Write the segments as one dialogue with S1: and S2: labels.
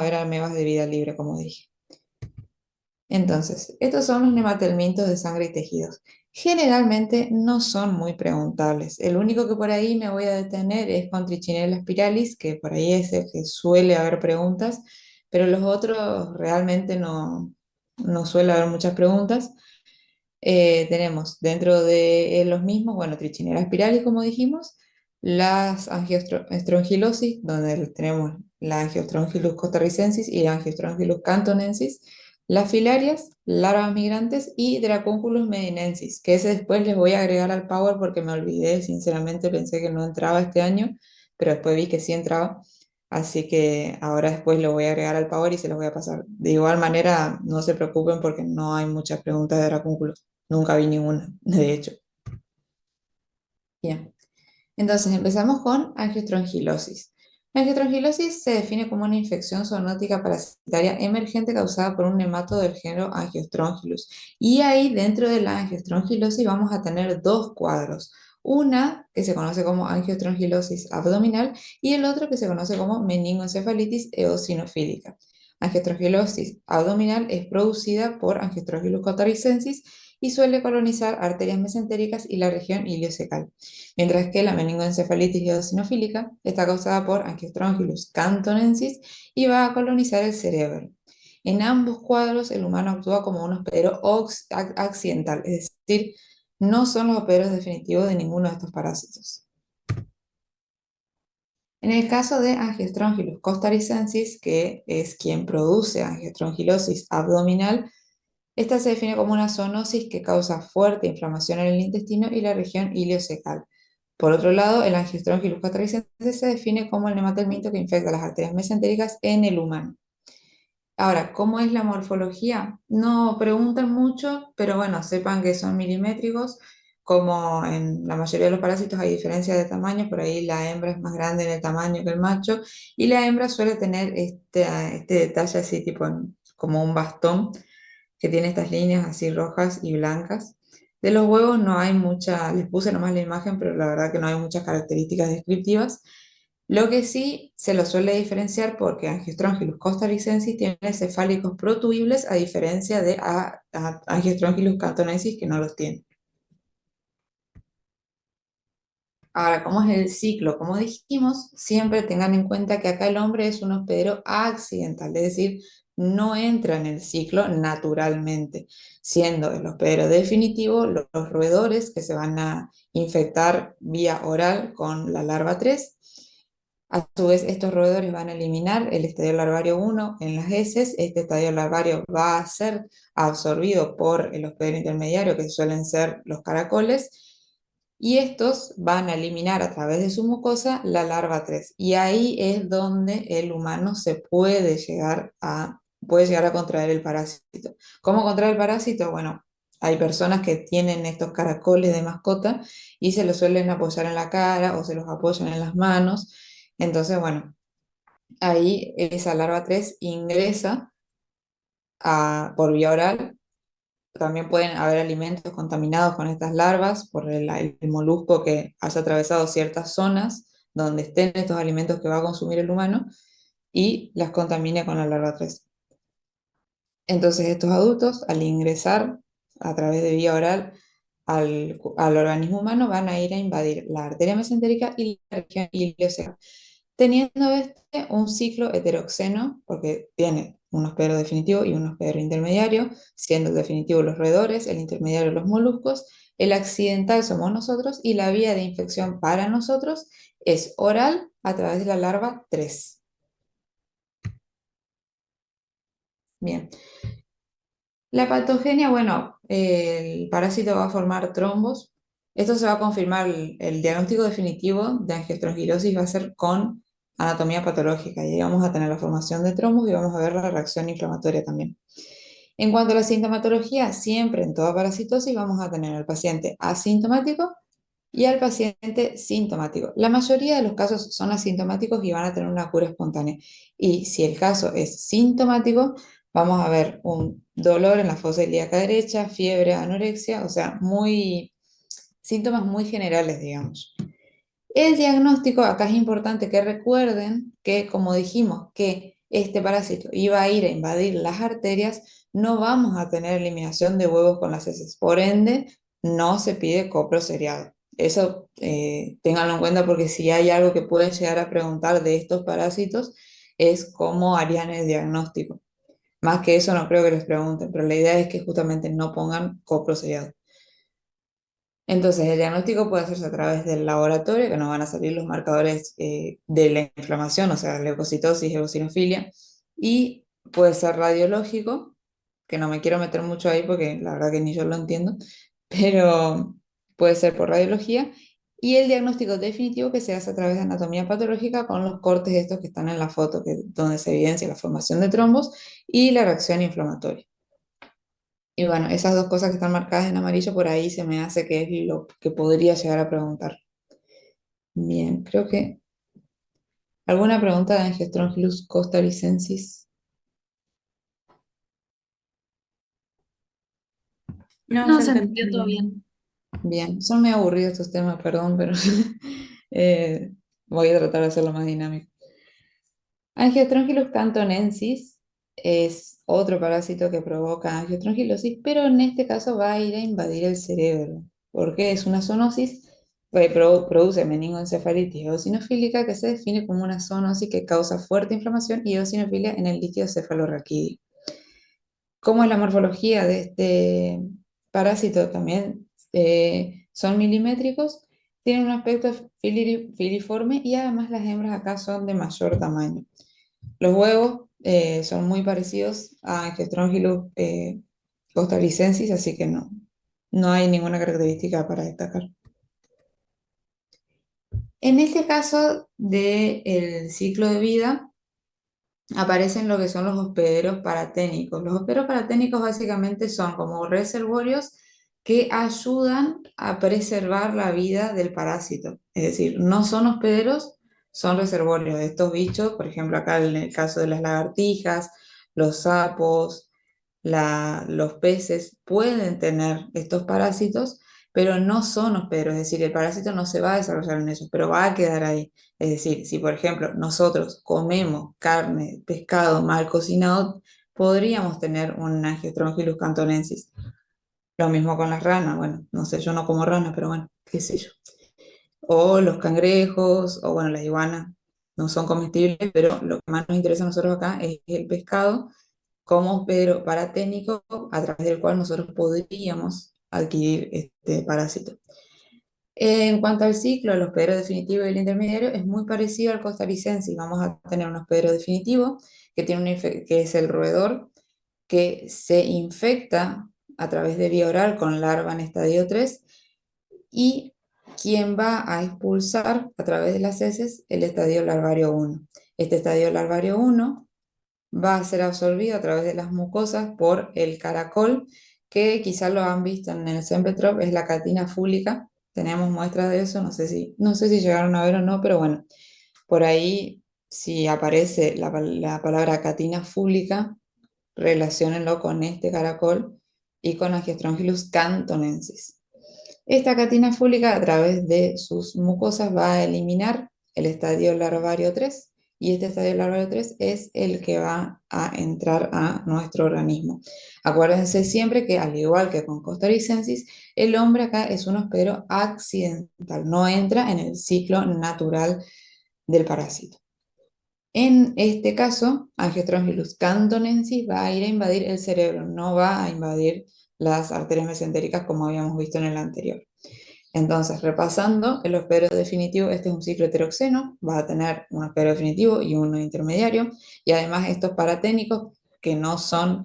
S1: ver amebas de vida libre, como dije. Entonces, estos son los nematelmientos de sangre y tejidos. Generalmente no son muy preguntables. El único que por ahí me voy a detener es con Trichinella spiralis, que por ahí es el que suele haber preguntas, pero los otros realmente no suele haber muchas preguntas. Tenemos dentro de los mismos, bueno, Trichinella spiralis, como dijimos, las angiostrongilosis, donde tenemos la Angiostrongylus costarricensis y la Angiostrongylus cantonensis, las filarias, larvas migrantes y Dracunculus medinensis, que ese después les voy a agregar al Power porque me olvidé, sinceramente pensé que no entraba este año, pero después vi que sí entraba, así que ahora después lo voy a agregar al Power y se los voy a pasar. De igual manera, no se preocupen porque no hay muchas preguntas de Dracunculus. Nunca vi ninguna, de hecho. Bien. Entonces empezamos con angiostrongilosis. La angiostrongilosis se define como una infección zoonótica parasitaria emergente causada por un nematodo del género Angiostronchilus. Y ahí dentro de la angiostrongilosis vamos a tener dos cuadros. Una que se conoce como angiostrongilosis abdominal y el otro que se conoce como meningoencefalitis eosinofílica. Angiostrongilosis abdominal es producida por Angiostrongylus costarricensis y suele colonizar arterias mesentéricas y la región iliocecal, mientras que la meningoencefalitis eosinofílica está causada por Angiostrongylus cantonensis y va a colonizar el cerebro. En ambos cuadros, el humano actúa como un hospedero accidental, es decir, no son los hospederos definitivos de ninguno de estos parásitos. En el caso de Angiostrongylus costarricensis, que es quien produce angiostrongilosis abdominal, esta se define como una zoonosis que causa fuerte inflamación en el intestino y la región iliocecal. Por otro lado, el Angiostrongylus costarricensis se define como el nematelminto que infecta las arterias mesentéricas en el humano. Ahora, ¿cómo es la morfología? No preguntan mucho, pero bueno, sepan que son milimétricos. Como en la mayoría de los parásitos hay diferencia de tamaño, por ahí la hembra es más grande en el tamaño que el macho, y la hembra suele tener este detalle así, tipo como un bastón, que tiene estas líneas así rojas y blancas. De los huevos no hay mucha, les puse nomás la imagen, pero la verdad que no hay muchas características descriptivas. Lo que sí se lo suele diferenciar porque Angiostrongylus costarricensis tiene cefálicos protuibles a diferencia de Angiostrongylus cantonensis que no los tiene. Ahora, ¿cómo es el ciclo? Como dijimos, siempre tengan en cuenta que acá el hombre es un hospedero accidental, es decir, no entra en el ciclo naturalmente, siendo el hospedero definitivo los roedores que se van a infectar vía oral con la larva 3. A su vez, estos roedores van a eliminar el estadio larvario 1 en las heces. Este estadio larvario va a ser absorbido por el hospedero intermediario, que suelen ser los caracoles, y estos van a eliminar a través de su mucosa la larva 3. Y ahí es donde el humano puede llegar a contraer el parásito. ¿Cómo contraer el parásito? Bueno, hay personas que tienen estos caracoles de mascota y se los suelen apoyar en la cara o se los apoyan en las manos. Entonces, bueno, ahí esa larva 3 ingresa por vía oral. También pueden haber alimentos contaminados con estas larvas por el molusco que haya atravesado ciertas zonas donde estén estos alimentos que va a consumir el humano y las contamine con la larva 3. Entonces estos adultos, al ingresar a través de vía oral al organismo humano, van a ir a invadir la arteria mesentérica y la región iliocecal, teniendo un ciclo heteroxeno, porque tiene un hospedero definitivo y un hospedero intermediario, siendo el definitivo los roedores, el intermediario los moluscos, el accidental somos nosotros y la vía de infección para nosotros es oral a través de la larva 3. Bien, la patogenia, bueno, el parásito va a formar trombos. Esto se va a confirmar, el diagnóstico definitivo de angiostrongilosis va a ser con anatomía patológica y ahí vamos a tener la formación de trombos y vamos a ver la reacción inflamatoria también. En cuanto a la sintomatología, siempre en toda parasitosis vamos a tener al paciente asintomático y al paciente sintomático. La mayoría de los casos son asintomáticos y van a tener una cura espontánea. Y si el caso es sintomático, vamos a ver un dolor en la fosa ilíaca derecha, fiebre, anorexia, o sea, síntomas muy generales, digamos. El diagnóstico, acá es importante que recuerden que, como dijimos, que este parásito iba a ir a invadir las arterias, no vamos a tener eliminación de huevos con las heces. Por ende, no se pide copro seriado. Eso ténganlo en cuenta porque si hay algo que pueden llegar a preguntar de estos parásitos es cómo harían el diagnóstico. Más que eso no creo que les pregunten, pero la idea es que justamente no pongan copro sellado. Entonces, el diagnóstico puede hacerse a través del laboratorio, que nos van a salir los marcadores de la inflamación, o sea, leucocitosis, eosinofilia, y puede ser radiológico, que no me quiero meter mucho ahí porque la verdad que ni yo lo entiendo, pero puede ser por radiología, y el diagnóstico definitivo que se hace a través de anatomía patológica con los cortes estos que están en la foto, donde se evidencia la formación de trombos y la reacción inflamatoria. Y bueno, esas dos cosas que están marcadas en amarillo por ahí se me hace que es lo que podría llegar a preguntar. Bien, creo que alguna pregunta de Angiostrongylus costarricensis.
S2: No,
S3: No,
S2: se
S3: se
S2: entendió
S3: entendió todo
S2: bien.
S3: bien.
S1: Bien, son medio aburridos estos temas, perdón, pero eh, voy a tratar de hacerlo más dinámico. Angiostrongylus cantonensis es otro parásito que provoca angiostrongilosis, pero en este caso va a ir a invadir el cerebro, porque es una zoonosis que produce meningoencefalitis eosinofílica que se define como una zoonosis que causa fuerte inflamación y eosinofilia en el líquido cefalorraquídeo. ¿Cómo es la morfología de este parásito? También son milimétricos, tienen un aspecto filiforme y además las hembras acá son de mayor tamaño. Los huevos son muy parecidos a Angiostrongylus costarricensis, así que no hay ninguna característica para destacar. En este caso del ciclo de vida, aparecen lo que son los hospederos paraténicos. Los hospederos paraténicos básicamente son como reservorios que ayudan a preservar la vida del parásito. Es decir, no son hospederos, son reservorios de estos bichos. Por ejemplo, acá en el caso de las lagartijas, los sapos, los peces pueden tener estos parásitos, pero no son hospederos. Es decir, el parásito no se va a desarrollar en ellos, pero va a quedar ahí. Es decir, si por ejemplo nosotros comemos carne, pescado mal cocinado, podríamos tener un Angiostrongylus cantonensis. Lo mismo con las ranas, bueno, no sé, yo no como ranas, pero bueno, qué sé yo. O los cangrejos, o bueno, las iguanas no son comestibles, pero lo que más nos interesa a nosotros acá es el pescado como hospedero paraténico a través del cual nosotros podríamos adquirir este parásito. En cuanto al ciclo, el hospedero definitivo y el intermediario es muy parecido al costarricense. Vamos a tener un hospedero definitivo que es el roedor que se infecta a través de vía oral con larva en estadio 3 y quien va a expulsar a través de las heces el estadio larvario 1. Este estadio larvario 1 va a ser absorbido a través de las mucosas por el caracol, que quizás lo han visto en el Sempetrop, es la catina fúlica. Tenemos muestras de eso, no sé si llegaron a ver o no, pero bueno, por ahí si aparece la palabra catina fúlica, relaciónenlo con este caracol y con Angiostrongylus cantonensis. Esta catina fólica a través de sus mucosas va a eliminar el estadio larvario 3 y este estadio larvario 3 es el que va a entrar a nuestro organismo. Acuérdense siempre que al igual que con costarricensis, el hombre acá es un hospedero accidental, no entra en el ciclo natural del parásito. En este caso, Angiostrongylus cantonensis va a ir a invadir el cerebro, no va a invadir las arterias mesentéricas como habíamos visto en el anterior. Entonces, repasando, el hospedero definitivo, este es un ciclo heteroxeno, va a tener un hospedero definitivo y uno intermediario, y además estos paraténicos, que no son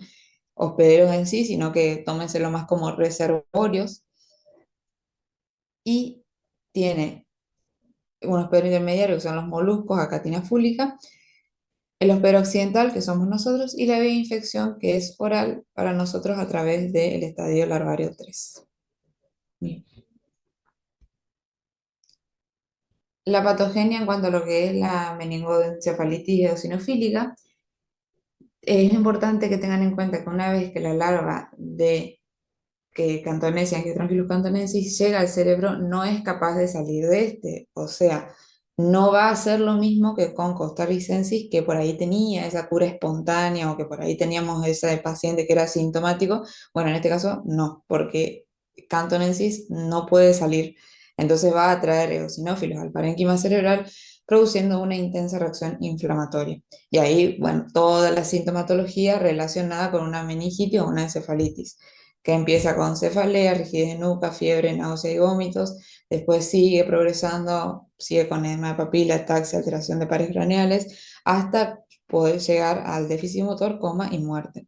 S1: hospederos en sí, sino que tómenselo más como reservorios, y tiene un hospedero intermediario que son los moluscos, acatina fúlica, el hospedero occidental, que somos nosotros, y la vía de infección, que es oral para nosotros a través del estadio larvario 3. Bien. La patogenia en cuanto a lo que es la meningoencefalitis eosinofílica, es importante que tengan en cuenta que una vez que la larva de Cantonensis, Angiostrongylus cantonensis, llega al cerebro, no es capaz de salir de este. O sea, no va a ser lo mismo que con costarricensis, que por ahí tenía esa cura espontánea o que por ahí teníamos ese paciente que era asintomático. Bueno, en este caso no, porque cantonensis no puede salir. Entonces va a atraer eosinófilos al parénquima cerebral, produciendo una intensa reacción inflamatoria. Y ahí, bueno, toda la sintomatología relacionada con una meningitis o una encefalitis, que empieza con cefalea, rigidez de nuca, fiebre, náusea y vómitos. Después sigue progresando, sigue con edema de papila, ataxia, alteración de pares craneales, hasta poder llegar al déficit motor, coma y muerte.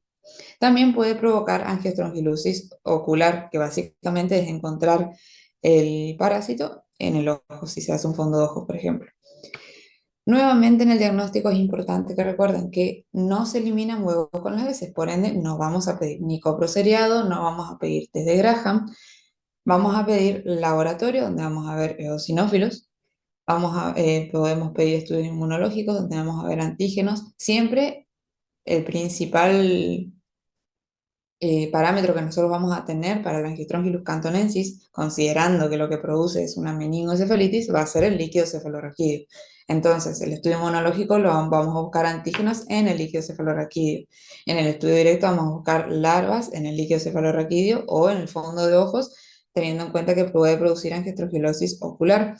S1: También puede provocar angiostrongilosis ocular, que básicamente es encontrar el parásito en el ojo, si se hace un fondo de ojo, por ejemplo. Nuevamente en el diagnóstico es importante que recuerden que no se eliminan huevos con las heces, por ende no vamos a pedir ni coproseriado, no vamos a pedir test de Graham, vamos a pedir laboratorio donde vamos a ver eosinófilos, podemos pedir estudios inmunológicos donde vamos a ver antígenos. Siempre el principal parámetro que nosotros vamos a tener para el Angiostrongylus cantonensis, considerando que lo que produce es una meningoencefalitis, va a ser el líquido cefalorraquídeo. Entonces, el estudio inmunológico vamos a buscar antígenos en el líquido cefalorraquídeo. En el estudio directo vamos a buscar larvas en el líquido cefalorraquídeo o en el fondo de ojos, teniendo en cuenta que puede producir angiostrofilosis ocular.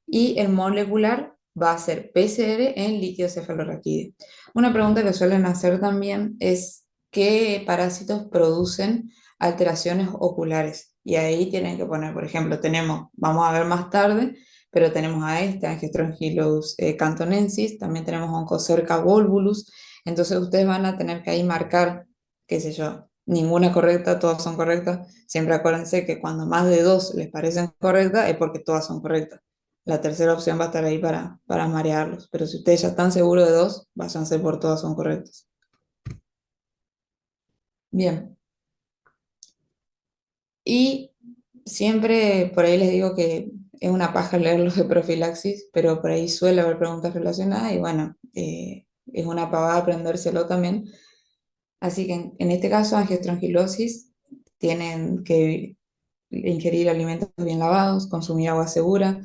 S1: Y el molecular va a ser PCR en líquido cefalorraquídeo. Una pregunta que suelen hacer también es qué parásitos producen alteraciones oculares. Y ahí tienen que poner, por ejemplo, vamos a ver más tarde, pero tenemos a este, Angiostrongylus cantonensis, también tenemos Oncocerca volvulus. Entonces ustedes van a tener que ahí marcar, qué sé yo, ninguna correcta, todas son correctas. Siempre acuérdense que cuando más de dos les parecen correctas es porque todas son correctas. La tercera opción va a estar ahí para marearlos, pero si ustedes ya están seguros de dos, váyanse por todas son correctas. Bien, y siempre por ahí les digo que es una paja leer los de profilaxis, pero por ahí suele haber preguntas relacionadas y bueno, es una pavada aprendérselo también. Así que en este caso, angiostrongilosis, tienen que ingerir alimentos bien lavados, consumir agua segura,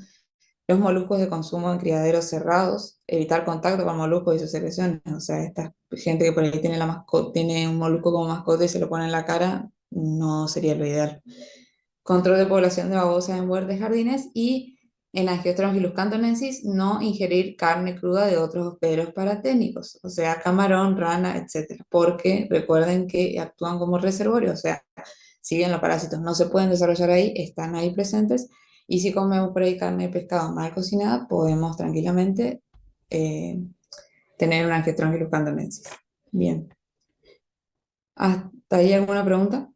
S1: los moluscos de consumo en criaderos cerrados, evitar contacto con moluscos y sus secreciones. O sea, esta gente que por ahí tiene, tiene un molusco como mascota y se lo pone en la cara, no sería lo ideal. Control de población de babosas en huertas y jardines y en Angiostrongylus cantonensis no ingerir carne cruda de otros hospederos paraténicos, o sea, camarón, rana, etcétera, porque recuerden que actúan como reservorio, o sea, si bien los parásitos no se pueden desarrollar ahí, están ahí presentes y si comemos por ahí carne de pescado mal cocinada, podemos tranquilamente eh, tener un Angiostrongylus cantonensis. Bien, ¿hasta ahí alguna pregunta?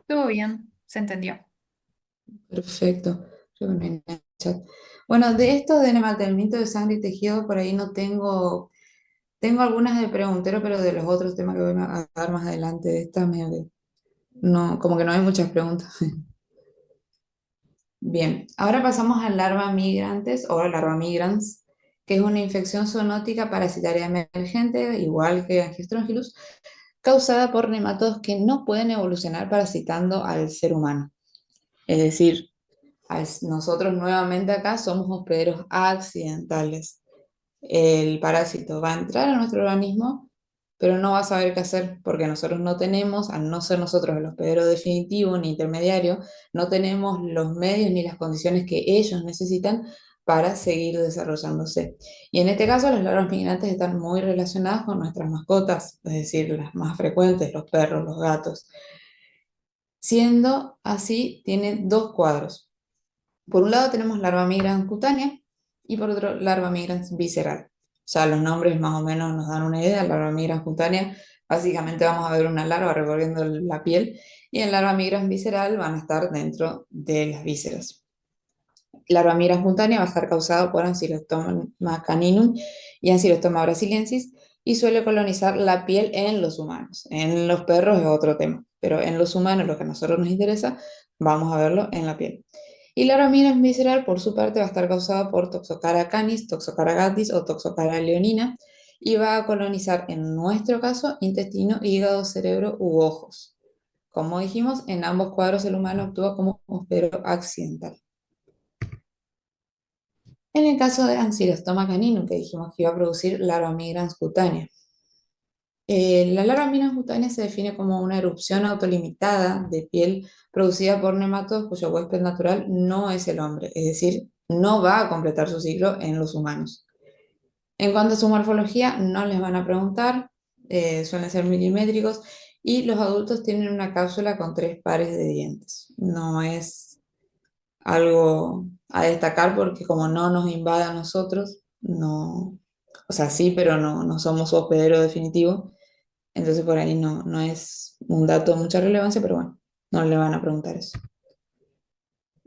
S2: Todo bien, se entendió.
S1: Perfecto. Creo que no hay nada en el chat. Bueno, de esto del mantenimiento de sangre y tejido, por ahí no tengo algunas de preguntero, pero de los otros temas que voy a dar más adelante, de estas medio que no, como que no hay muchas preguntas. Bien, ahora pasamos a larva migrantes o larva migrans, que es una infección zoonótica parasitaria emergente, igual que Angiostrongylus, causada por nematodos que no pueden evolucionar parasitando al ser humano. Es decir, nosotros nuevamente acá somos hospederos accidentales. El parásito va a entrar a nuestro organismo, pero no va a saber qué hacer porque nosotros no tenemos, al no ser nosotros el hospedero definitivo ni intermediario, no tenemos los medios ni las condiciones que ellos necesitan para seguir desarrollándose. Y en este caso, las larvas migrantes están muy relacionadas con nuestras mascotas, es decir, las más frecuentes, los perros, los gatos. Siendo así, tiene dos cuadros. Por un lado tenemos larva migrans cutánea y por otro larva migrans visceral. Ya los nombres más o menos nos dan una idea. Larva migrans cutánea, básicamente vamos a ver una larva recorriendo la piel y en larva migrans visceral van a estar dentro de las vísceras. Larva migrans cutánea va a estar causada por Ancylostoma caninum y Ancylostoma brasiliensis y suele colonizar la piel en los humanos. En los perros es otro tema, pero en los humanos, lo que a nosotros nos interesa, vamos a verlo en la piel. Y la migrans visceral, por su parte, va a estar causada por Toxocara canis, Toxocara gatis o Toxocara leonina y va a colonizar, en nuestro caso, intestino, hígado, cerebro u ojos. como dijimos, en ambos cuadros el humano actúa como hospedero accidental. En el caso de Ancylostoma caninum, que dijimos que iba a producir larva migrans cutánea. La larva migrans cutánea se define como una erupción autolimitada de piel producida por nematodos cuyo huésped natural no es el hombre, es decir, no va a completar su ciclo en los humanos. En cuanto a su morfología, no les van a preguntar, suelen ser milimétricos y los adultos tienen una cápsula con 3 pares de dientes. No es algo a destacar porque como no nos invade a nosotros, no, o sea, sí, pero no somos su hospedero definitivo, entonces por ahí no es un dato de mucha relevancia, pero bueno, no le van a preguntar eso.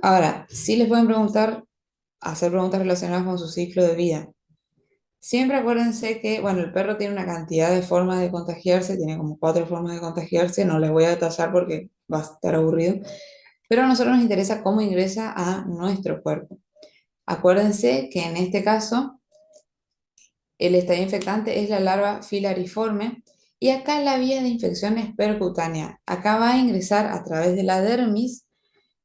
S1: Ahora, sí les pueden preguntar, hacer preguntas relacionadas con su ciclo de vida. Siempre acuérdense que, bueno, el perro tiene una cantidad de formas de contagiarse, tiene como 4 formas de contagiarse, no les voy a detallar porque va a estar aburrido, pero a nosotros nos interesa cómo ingresa a nuestro cuerpo. Acuérdense que en este caso el estadio infectante es la larva filariforme y acá la vía de infección es percutánea. Acá va a ingresar a través de la dermis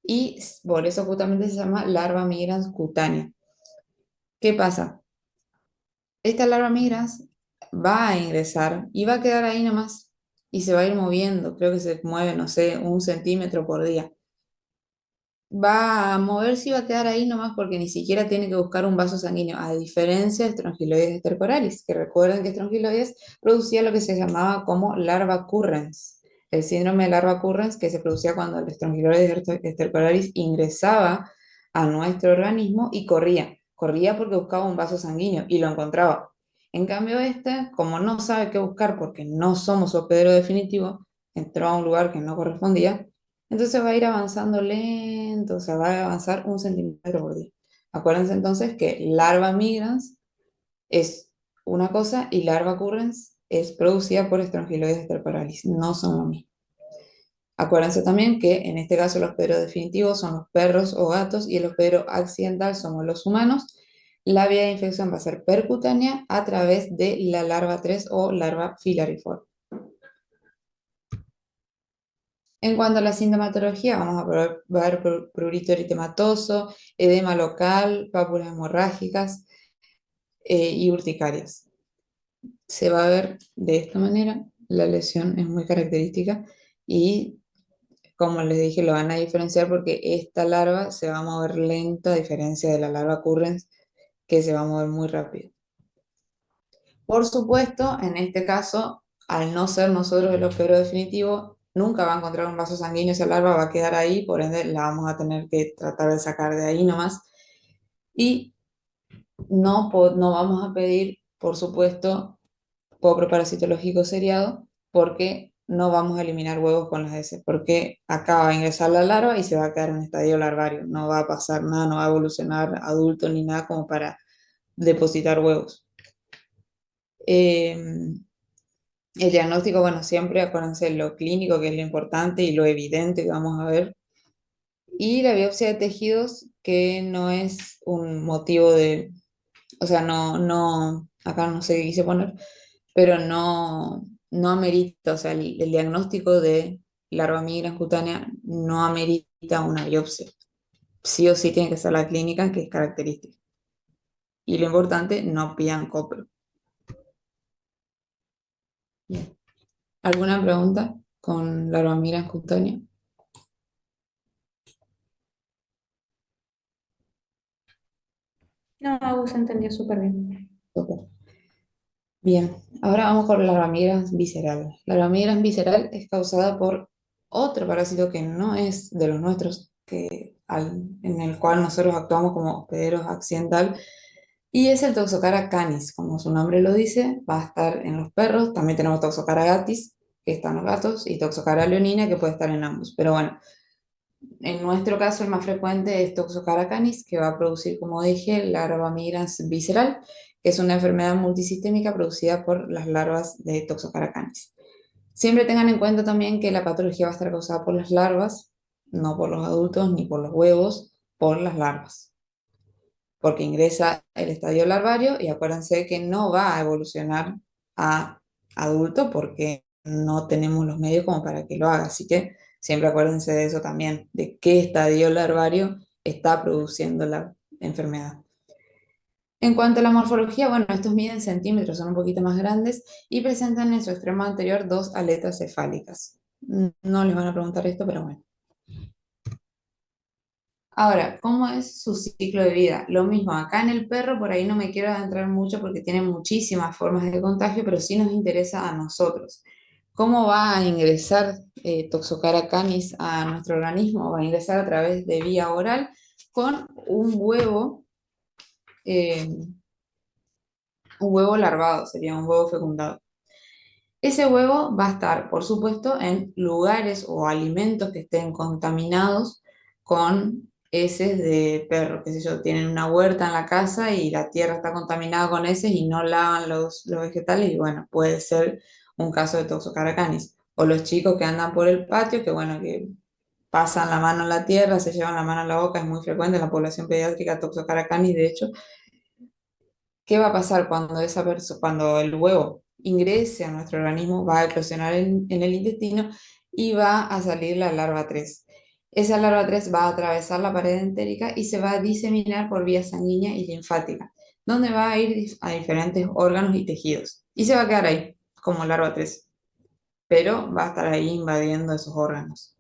S1: y por eso justamente se llama larva migrans cutánea. ¿Qué pasa? Esta larva migrans va a ingresar y va a quedar ahí nomás y se va a ir moviendo. Creo que se mueve, no sé, 1 centímetro por día. Va a moverse y va a quedar ahí nomás porque ni siquiera tiene que buscar un vaso sanguíneo, a diferencia de Strongyloides stercoralis, que recuerden que Strongyloides producía lo que se llamaba como larva currens. El síndrome de larva currens que se producía cuando el Strongyloides stercoralis ingresaba a nuestro organismo y corría porque buscaba un vaso sanguíneo y lo encontraba. En cambio, este, como no sabe qué buscar porque no somos su hospedero definitivo, entró a un lugar que no correspondía, entonces va a ir avanzando lento, o sea, va a avanzar 1 centímetro por día. Acuérdense entonces que larva migrans es una cosa y larva currens es producida por Strongyloides stercoralis, no son lo mismo. Acuérdense también que en este caso los hospederos definitivos son los perros o gatos y el hospedero accidental somos los humanos. La vía de infección va a ser percutánea a través de la larva 3 o larva filariforme. En cuanto a la sintomatología, vamos a ver prurito eritematoso, edema local, pápulas hemorrágicas y urticarias. Se va a ver de esta manera, la lesión es muy característica y como les dije, lo van a diferenciar porque esta larva se va a mover lento a diferencia de la larva currens que se va a mover muy rápido. Por supuesto, en este caso, al no ser nosotros el hospedero definitivo, nunca va a encontrar un vaso sanguíneo, esa larva va a quedar ahí, por ende la vamos a tener que tratar de sacar de ahí nomás. Y no vamos a pedir, por supuesto, poco parasitológico seriado, porque no vamos a eliminar huevos con las heces, porque acá va a ingresar la larva y se va a quedar en estadio larvario. No va a pasar nada, no va a evolucionar adulto ni nada como para depositar huevos. El diagnóstico, bueno, siempre acuérdense lo clínico, que es lo importante y lo evidente que vamos a ver. Y la biopsia de tejidos, que no es un motivo de, o sea, acá no sé qué quise poner, pero no amerita, o sea, el diagnóstico de larva migrans cutánea no amerita una biopsia. Sí o sí tiene que ser la clínica, que es característica. Y lo importante, no pidan copro. Bien. ¿Alguna pregunta con larva migrans cutánea?
S2: No, se entendió súper bien.
S1: Súper. Bien, ahora vamos con la Ramigrans visceral. La Ramigrans visceral es causada por otro parásito que no es de los nuestros, en el cual nosotros actuamos como hospederos accidental, y es el Toxocara canis, como su nombre lo dice, va a estar en los perros. También tenemos Toxocara gatis, que está en los gatos, y Toxocara leonina, que puede estar en ambos. Pero bueno, en nuestro caso el más frecuente es Toxocara canis, que va a producir, como dije, larva migrans visceral, que es una enfermedad multisistémica producida por las larvas de Toxocara canis. Siempre tengan en cuenta también que la patología va a estar causada por las larvas, no por los adultos ni por los huevos, por las larvas, porque ingresa el estadio larvario y acuérdense que no va a evolucionar a adulto porque no tenemos los medios como para que lo haga, así que Siempre acuérdense de eso también, de qué estadio larvario está produciendo la enfermedad. En cuanto a la morfología, bueno, estos miden centímetros, son un poquito más grandes y presentan en su extremo anterior dos aletas cefálicas. No les van a preguntar esto, pero bueno. Ahora, ¿cómo es su ciclo de vida? Lo mismo, acá en el perro, por ahí no me quiero adentrar mucho porque tiene muchísimas formas de contagio, pero sí nos interesa a nosotros. ¿Cómo va a ingresar Toxocara canis a nuestro organismo? Va a ingresar a través de vía oral con eh, un huevo larvado, sería un huevo fecundado. Ese huevo va a estar, por supuesto, en lugares o alimentos que estén contaminados con heces de perro, qué sé yo, tienen una huerta en la casa y la tierra está contaminada con heces y no lavan los vegetales y bueno, puede ser un caso de Toxocara canis. O los chicos que andan por el patio, que bueno, que pasan la mano en la tierra, se llevan la mano en la boca, es muy frecuente en la población pediátrica Toxocara canis, de hecho. ¿Qué va a pasar cuando cuando el huevo ingrese a nuestro organismo? Va a eclosionar en el intestino y va a salir la larva 3. Esa larva 3 va a atravesar la pared entérica y se va a diseminar por vía sanguínea y linfática, donde va a ir a diferentes órganos y tejidos. Y se va a quedar ahí, como larva 3, pero va a estar ahí invadiendo esos órganos.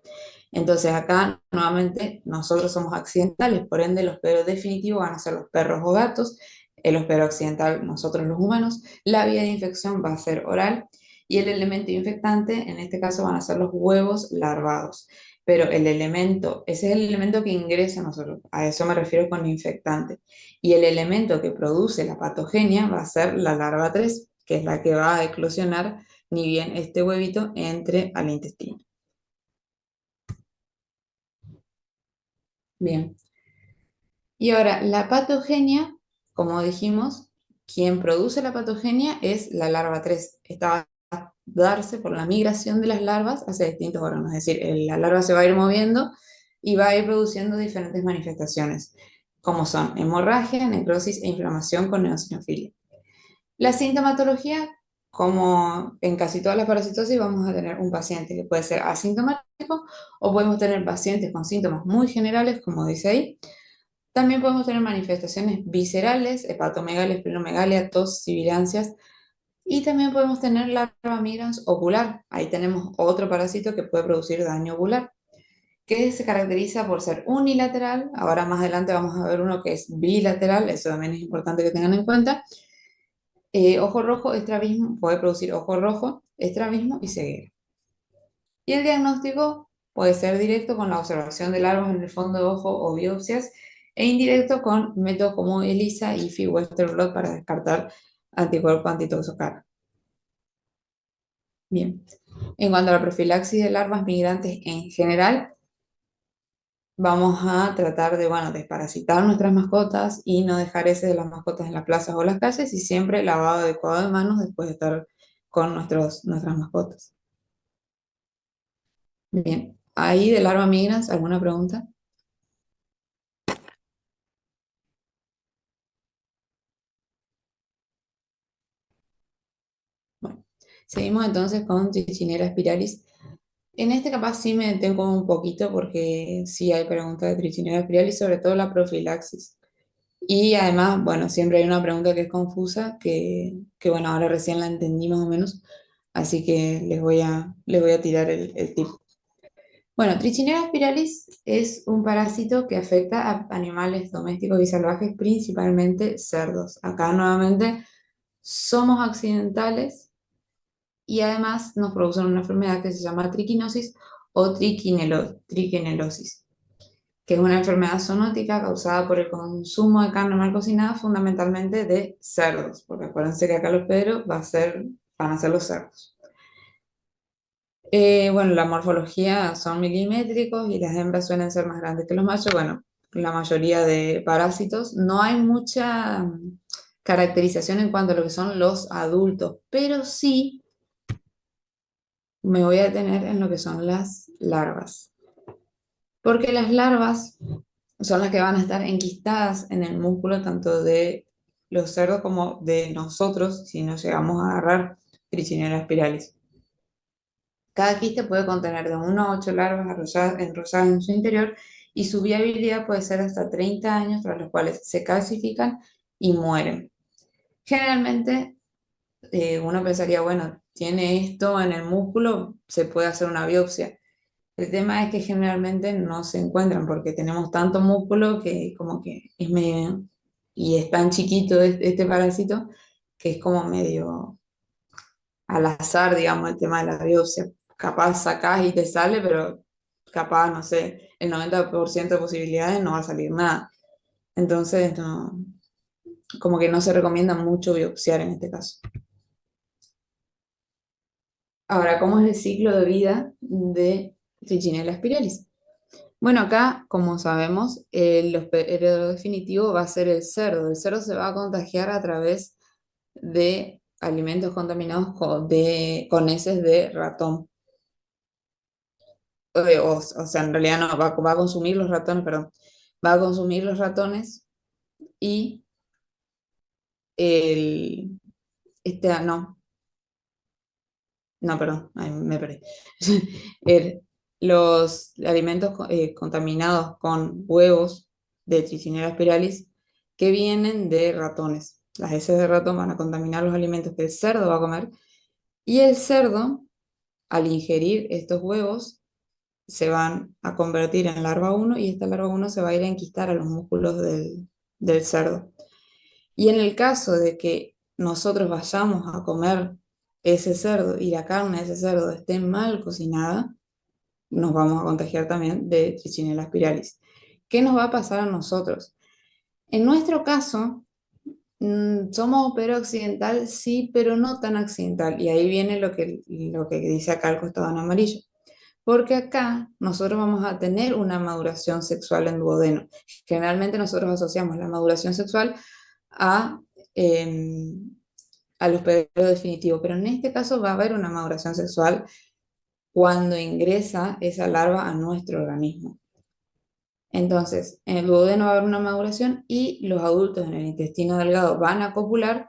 S1: Entonces acá nuevamente nosotros somos accidentales, por ende los perros definitivos van a ser los perros o gatos, el hospedero accidental nosotros los humanos, la vía de infección va a ser oral y el elemento infectante en este caso van a ser los huevos larvados. Pero el elemento, ese es el elemento que ingresa a nosotros, a eso me refiero con infectante. Y el elemento que produce la patogenia va a ser la larva 3, que es la que va a eclosionar ni bien este huevito entre al intestino. Bien. Y ahora, la patogenia, como dijimos, quien produce la patogenia es la larva 3. Esta va a darse por la migración de las larvas hacia distintos órganos. Es decir, la larva se va a ir moviendo y va a ir produciendo diferentes manifestaciones, como son hemorragia, necrosis e inflamación con eosinofilia. La sintomatología, como en casi todas las parasitosis, vamos a tener un paciente que puede ser asintomático o podemos tener pacientes con síntomas muy generales, como dice ahí. También podemos tener manifestaciones viscerales, hepatomegalia, esplenomegalia, tos, sibilancias. Y también podemos tener larva migrans ocular. Ahí tenemos otro parásito que puede producir daño ocular, que se caracteriza por ser unilateral. Ahora más adelante vamos a ver uno que es bilateral, eso también es importante que tengan en cuenta. Ojo rojo, estrabismo, puede producir ojo rojo, estrabismo y ceguera. Y el diagnóstico puede ser directo con la observación de larvas en el fondo de ojo o biopsias, e indirecto con métodos como ELISA, IFI, Western blot para descartar anticuerpo antitoxocara. Bien. En cuanto a la profilaxis de larvas migrantes en general, vamos a tratar de, bueno, desparasitar nuestras mascotas y no dejar ese de las mascotas en las plazas o las calles y siempre lavado adecuado de manos después de estar con nuestras mascotas. Bien. Ahí de larva migrans, ¿alguna pregunta? Bueno, seguimos entonces con Trichinella spiralis. En este capaz sí me detengo un poquito porque sí hay preguntas de Trichinella spiralis, sobre todo la profilaxis. Y además, bueno, siempre hay una pregunta que es confusa, que bueno, ahora recién la entendí más o menos, así que les voy a tirar el tip. Bueno, Trichinella spiralis es un parásito que afecta a animales domésticos y salvajes, principalmente cerdos. Acá nuevamente somos accidentales y además nos producen una enfermedad que se llama triquinosis o triquinelosis, que es una enfermedad zoonótica causada por el consumo de carne mal cocinada, fundamentalmente de cerdos, porque acuérdense que acá los hospederos van a ser los cerdos. Bueno, la morfología son milimétricos y las hembras suelen ser más grandes que los machos. Bueno, la mayoría de parásitos. No hay mucha caracterización en cuanto a lo que son los adultos, pero sí me voy a detener en lo que son las larvas. Porque las larvas son las que van a estar enquistadas en el músculo tanto de los cerdos como de nosotros si nos llegamos a agarrar Trichinella spiralis. Cada quiste puede contener de 1 a 8 larvas enrolladas en su interior y su viabilidad puede ser hasta 30 años, tras los cuales se calcifican y mueren. Generalmente uno pensaría, bueno, tiene esto en el músculo, se puede hacer una biopsia. El tema es que generalmente no se encuentran porque tenemos tanto músculo que como que es medio, y es tan chiquito este parásito que es como medio al azar, digamos, el tema de la biopsia. Capaz sacás y te sale, pero capaz, no sé, el 90% de posibilidades no va a salir nada. Entonces, no, como que no se recomienda mucho biopsiar en este caso. Ahora, ¿cómo es el ciclo de vida de Trichinella spiralis? Bueno, acá, como sabemos, el hospedero definitivo va a ser el cerdo. El cerdo se va a contagiar a través de alimentos contaminados con heces de ratón. O sea, en realidad no, va a consumir los ratones, perdón. Va a consumir los ratones y el... no, no, perdón, ay, me perdí. El- los alimentos contaminados con huevos de Trichinella spiralis que vienen de ratones. Las heces de ratón van a contaminar los alimentos que el cerdo va a comer y el cerdo, al ingerir estos huevos, se van a convertir en larva uno y esta larva uno se va a ir a enquistar a los músculos del cerdo. Y en el caso de que nosotros vayamos a comer ese cerdo y la carne de ese cerdo esté mal cocinada, nos vamos a contagiar también de Trichinella spiralis. ¿Qué nos va a pasar a nosotros? En nuestro caso, somos occidental, sí, pero no tan occidental. Y ahí viene lo que dice acá el costado en amarillo. Porque acá nosotros vamos a tener una maduración sexual en duodeno. Generalmente nosotros asociamos la maduración sexual a, eh, al hospedero definitivo, pero en este caso va a haber una maduración sexual cuando ingresa esa larva a nuestro organismo. Entonces, en el duodeno va a haber una maduración y los adultos en el intestino delgado van a copular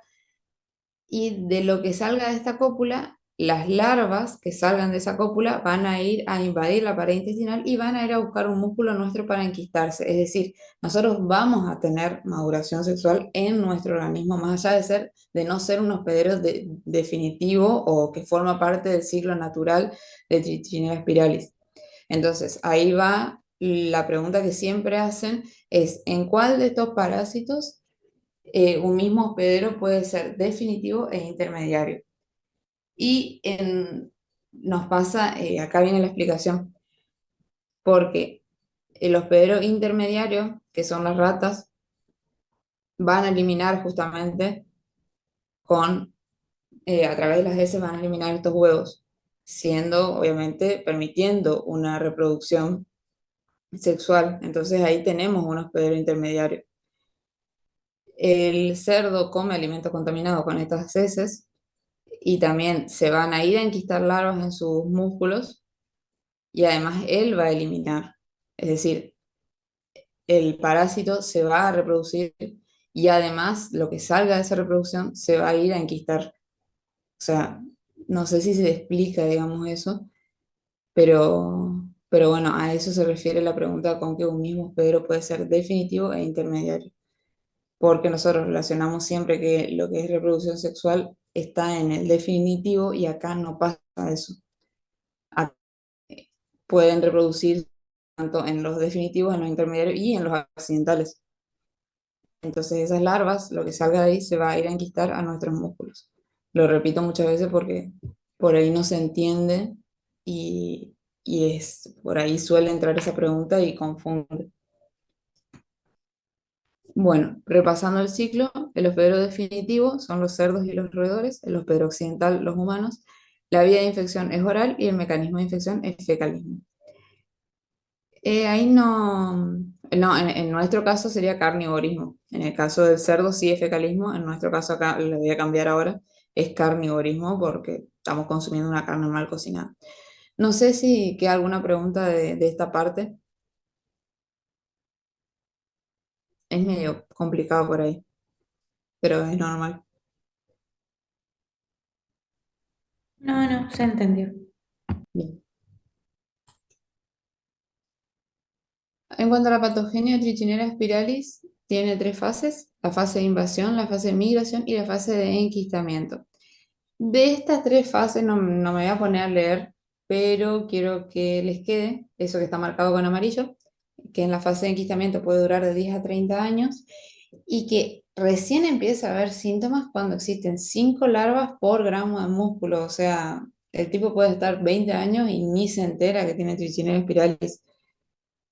S1: y de lo que salga de esta cópula, las larvas que salgan de esa cópula van a ir a invadir la pared intestinal y van a ir a buscar un músculo nuestro para enquistarse. Es decir, nosotros vamos a tener maduración sexual en nuestro organismo, más allá de no ser un hospedero definitivo o que forma parte del ciclo natural de Trichinella spiralis. Entonces, ahí va la pregunta que siempre hacen, es ¿en cuál de estos parásitos un mismo hospedero puede ser definitivo e intermediario? Y nos pasa, acá viene la explicación, porque el hospedero intermediario, que son las ratas, van a eliminar justamente a través de las heces van a eliminar estos huevos, siendo, obviamente, permitiendo una reproducción sexual. Entonces ahí tenemos un hospedero intermediario. El cerdo come alimentos contaminados con estas heces y también se van a ir a enquistar larvas en sus músculos y además él va a eliminar. Es decir, el parásito se va a reproducir y además lo que salga de esa reproducción se va a ir a enquistar. O sea, no sé si se explica, digamos, eso, pero bueno, a eso se refiere la pregunta con que un mismo hospedero puede ser definitivo e intermediario. Porque nosotros relacionamos siempre que lo que es reproducción sexual está en el definitivo y acá no pasa eso. Acá pueden reproducir tanto en los definitivos, en los intermediarios y en los accidentales. Entonces esas larvas, lo que salga de ahí, se va a ir a enquistar a nuestros músculos. Lo repito muchas veces porque por ahí no se entiende y por ahí suele entrar esa pregunta y confunde. Bueno, repasando el ciclo, el hospedero definitivo son los cerdos y los roedores, el hospedero occidental los humanos, la vía de infección es oral y el mecanismo de infección es fecalismo. Ahí no, en nuestro caso sería carnivorismo. En el caso del cerdo sí es fecalismo, en nuestro caso acá lo voy a cambiar ahora, es carnivorismo porque estamos consumiendo una carne mal cocinada. No sé si queda alguna pregunta de esta parte, es medio complicado por ahí, pero es normal.
S2: No, no, se entendió.
S1: Bien. En cuanto a la patogenia de Trichinella spiralis, tiene tres fases: la fase de invasión, la fase de migración y la fase de enquistamiento. De estas tres fases no me voy a poner a leer, pero quiero que les quede eso que está marcado con amarillo, que en la fase de enquistamiento puede durar de 10 a 30 años y que recién empieza a haber síntomas cuando existen 5 larvas por gramo de músculo. O sea, el tipo puede estar 20 años y ni se entera que tiene Trichinella spiralis.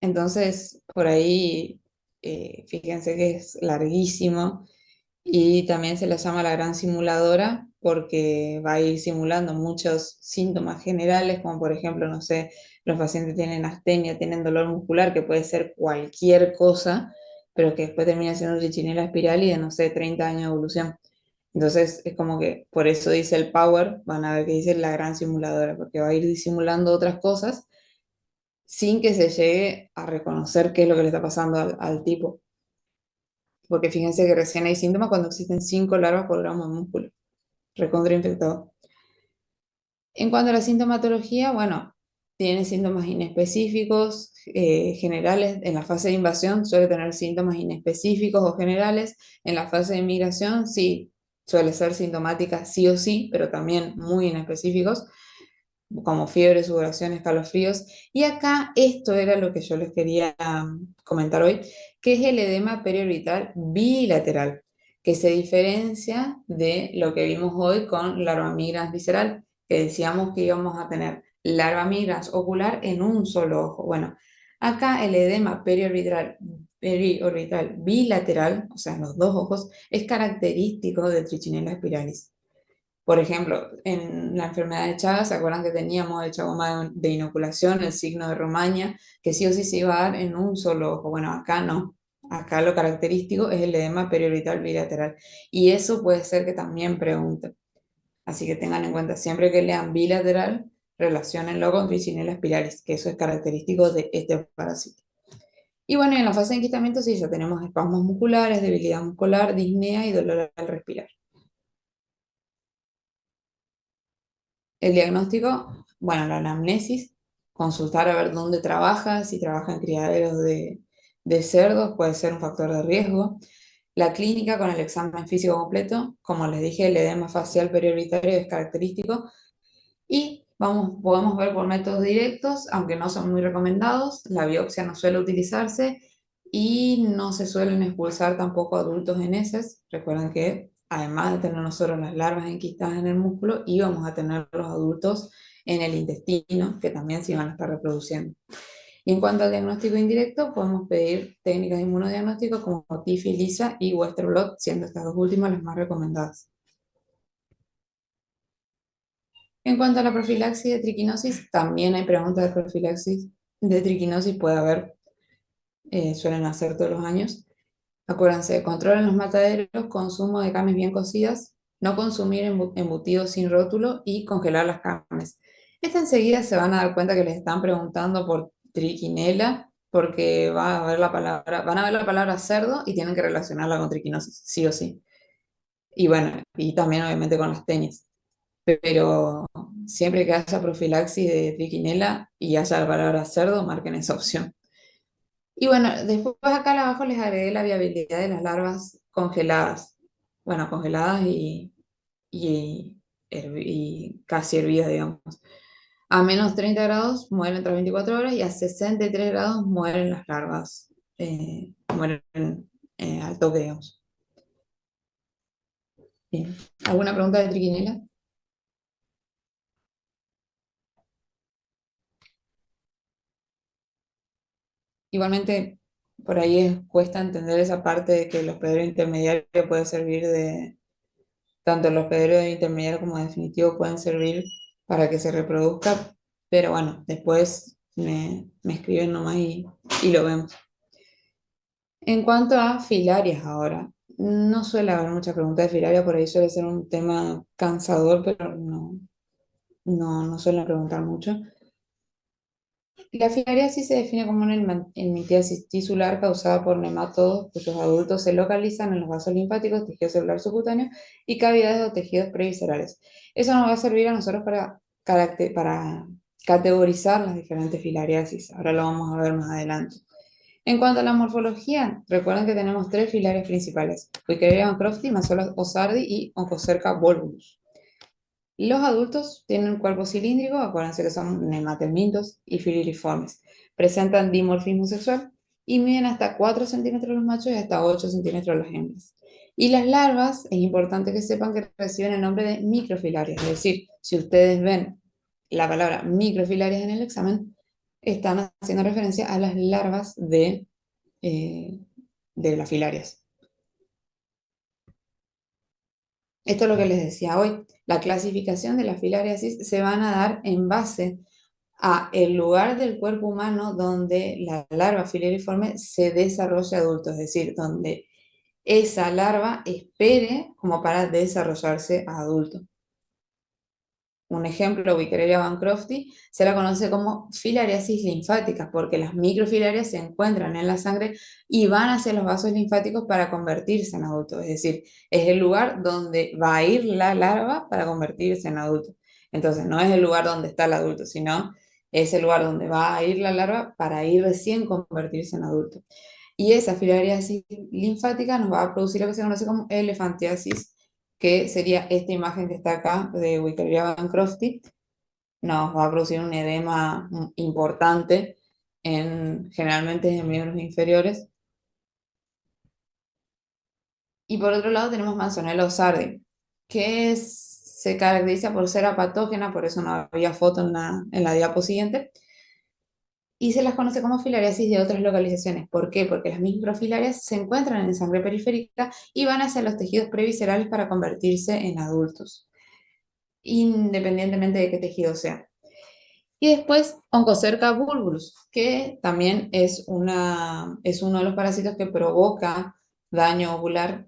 S1: Entonces, por ahí, fíjense que es larguísimo y también se la llama la gran simuladora porque va a ir simulando muchos síntomas generales, como por ejemplo, no sé, los pacientes tienen astenia, tienen dolor muscular, que puede ser cualquier cosa, pero que después termina siendo trichinela espiral y de, no sé, 30 años de evolución. Entonces, es como que por eso dice el Power, van a ver que dice la gran simuladora, porque va a ir disimulando otras cosas sin que se llegue a reconocer qué es lo que le está pasando al tipo. Porque fíjense que recién hay síntomas cuando existen 5 larvas por gramo de músculo, recontra infectado. En cuanto a la sintomatología, bueno, tiene síntomas inespecíficos, generales. En la fase de invasión suele tener síntomas inespecíficos o generales. En la fase de migración sí, suele ser sintomática sí o sí, pero también muy inespecíficos, como fiebre, sudoración, escalofríos. Y acá esto era lo que yo les quería comentar hoy, que es el edema periorbital bilateral, que se diferencia de lo que vimos hoy con larva migrans visceral, que decíamos que íbamos a tener larva migrans ocular en un solo ojo. Bueno, acá el edema periorbital bilateral, o sea, en los dos ojos, es característico de Trichinella spiralis. Por ejemplo, en la enfermedad de Chagas, ¿se acuerdan que teníamos el chagoma de inoculación, el signo de Romaña, que sí o sí se iba a dar en un solo ojo? Bueno, acá no. Acá lo característico es el edema periorbital bilateral. Y eso puede ser que también pregunten. Así que tengan en cuenta, siempre que lean bilateral, relaciónenlo con Trichinella spiralis, que eso es característico de este parásito. Y bueno, en la fase de enquistamiento sí, ya tenemos espasmos musculares, debilidad muscular, disnea y dolor al respirar. El diagnóstico, bueno, la anamnesis, consultar a ver dónde trabaja, si trabaja en criaderos de cerdos, puede ser un factor de riesgo. La clínica con el examen físico completo, como les dije, el edema facial periorbitario es característico y podemos ver por métodos directos, aunque no son muy recomendados. La biopsia no suele utilizarse y no se suelen expulsar tampoco adultos en heces. Recuerden que además de tener nosotros las larvas enquistadas en el músculo, íbamos a tener los adultos en el intestino, que también se iban a estar reproduciendo. Y en cuanto al diagnóstico indirecto, podemos pedir técnicas de inmunodiagnóstico como TIFI, LISA y Western blot, siendo estas dos últimas las más recomendadas. En cuanto a la profilaxis de triquinosis, también hay preguntas de profilaxis de triquinosis, puede haber, suelen hacer todos los años. Acuérdense, controlen los mataderos, consumo de carnes bien cocidas, no consumir embutidos sin rótulo y congelar las carnes. Esta enseguida se van a dar cuenta que les están preguntando por triquinela, porque van a ver la palabra cerdo y tienen que relacionarla con triquinosis, sí o sí. Y bueno, y también obviamente con las tenis. Pero siempre que haya profilaxis de triquinela y haya la palabra cerdo, marquen esa opción. Y bueno, después acá abajo les agregué la viabilidad de las larvas congeladas. Bueno, congeladas y casi hervidas, digamos. A menos 30 grados mueren tras 24 horas y a 63 grados mueren las larvas. Mueren al toque, digamos. Bien. ¿Alguna pregunta de triquinela? Igualmente, por ahí cuesta entender esa parte de que el hospedero intermediario puede servir de, tanto el hospedero intermediario como definitivo pueden servir para que se reproduzca, pero bueno, después me escriben nomás y lo vemos. En cuanto a filarias ahora, no suele haber mucha pregunta de filaria, por ahí suele ser un tema cansador, pero no suelen preguntar mucho. La filariasis se define como una enmitiasis tisular causada por nematodos cuyos adultos se localizan en los vasos linfáticos, tejido celular subcutáneo y cavidades o tejidos previscerales. Eso nos va a servir a nosotros para categorizar las diferentes filariasis. Ahora lo vamos a ver más adelante. En cuanto a la morfología, recuerden que tenemos tres filarias principales: Wikiria bancrofti, Mazola osardi y Oncocerca volvulus. Los adultos tienen un cuerpo cilíndrico, acuérdense que son nematelmintos y filiriformes. Presentan dimorfismo sexual y miden hasta 4 centímetros los machos y hasta 8 centímetros las hembras. Y las larvas, es importante que sepan que reciben el nombre de microfilarias, es decir, si ustedes ven la palabra microfilarias en el examen, están haciendo referencia a las larvas eh, de las filarias. Esto es lo que les decía hoy. La clasificación de las filariasis se van a dar en base a el lugar del cuerpo humano donde la larva filariforme se desarrolla adulto, es decir, donde esa larva espere como para desarrollarse a adulto. Un ejemplo, Wikiria bancrofti, se la conoce como filariasis linfática, porque las microfilarias se encuentran en la sangre y van hacia los vasos linfáticos para convertirse en adultos. Es decir, es el lugar donde va a ir la larva para convertirse en adulto. Entonces, no es el lugar donde está el adulto, sino es el lugar donde va a ir la larva para ir recién convertirse en adulto. Y esa filariasis linfática nos va a producir lo que se conoce como elefantiasis, que sería esta imagen que está acá de Wikiria bancrofti. Nos va a producir un edema importante generalmente en miembros inferiores. Y por otro lado tenemos Manzonella osardi, se caracteriza por ser apatógena, por eso no había foto en la diapo siguiente, y se las conoce como filariasis de otras localizaciones. ¿Por qué? Porque las microfilarias se encuentran en sangre periférica y van hacia los tejidos previscerales para convertirse en adultos, independientemente de qué tejido sea. Y después Oncocerca volvulus, que también es uno de los parásitos que provoca daño ocular.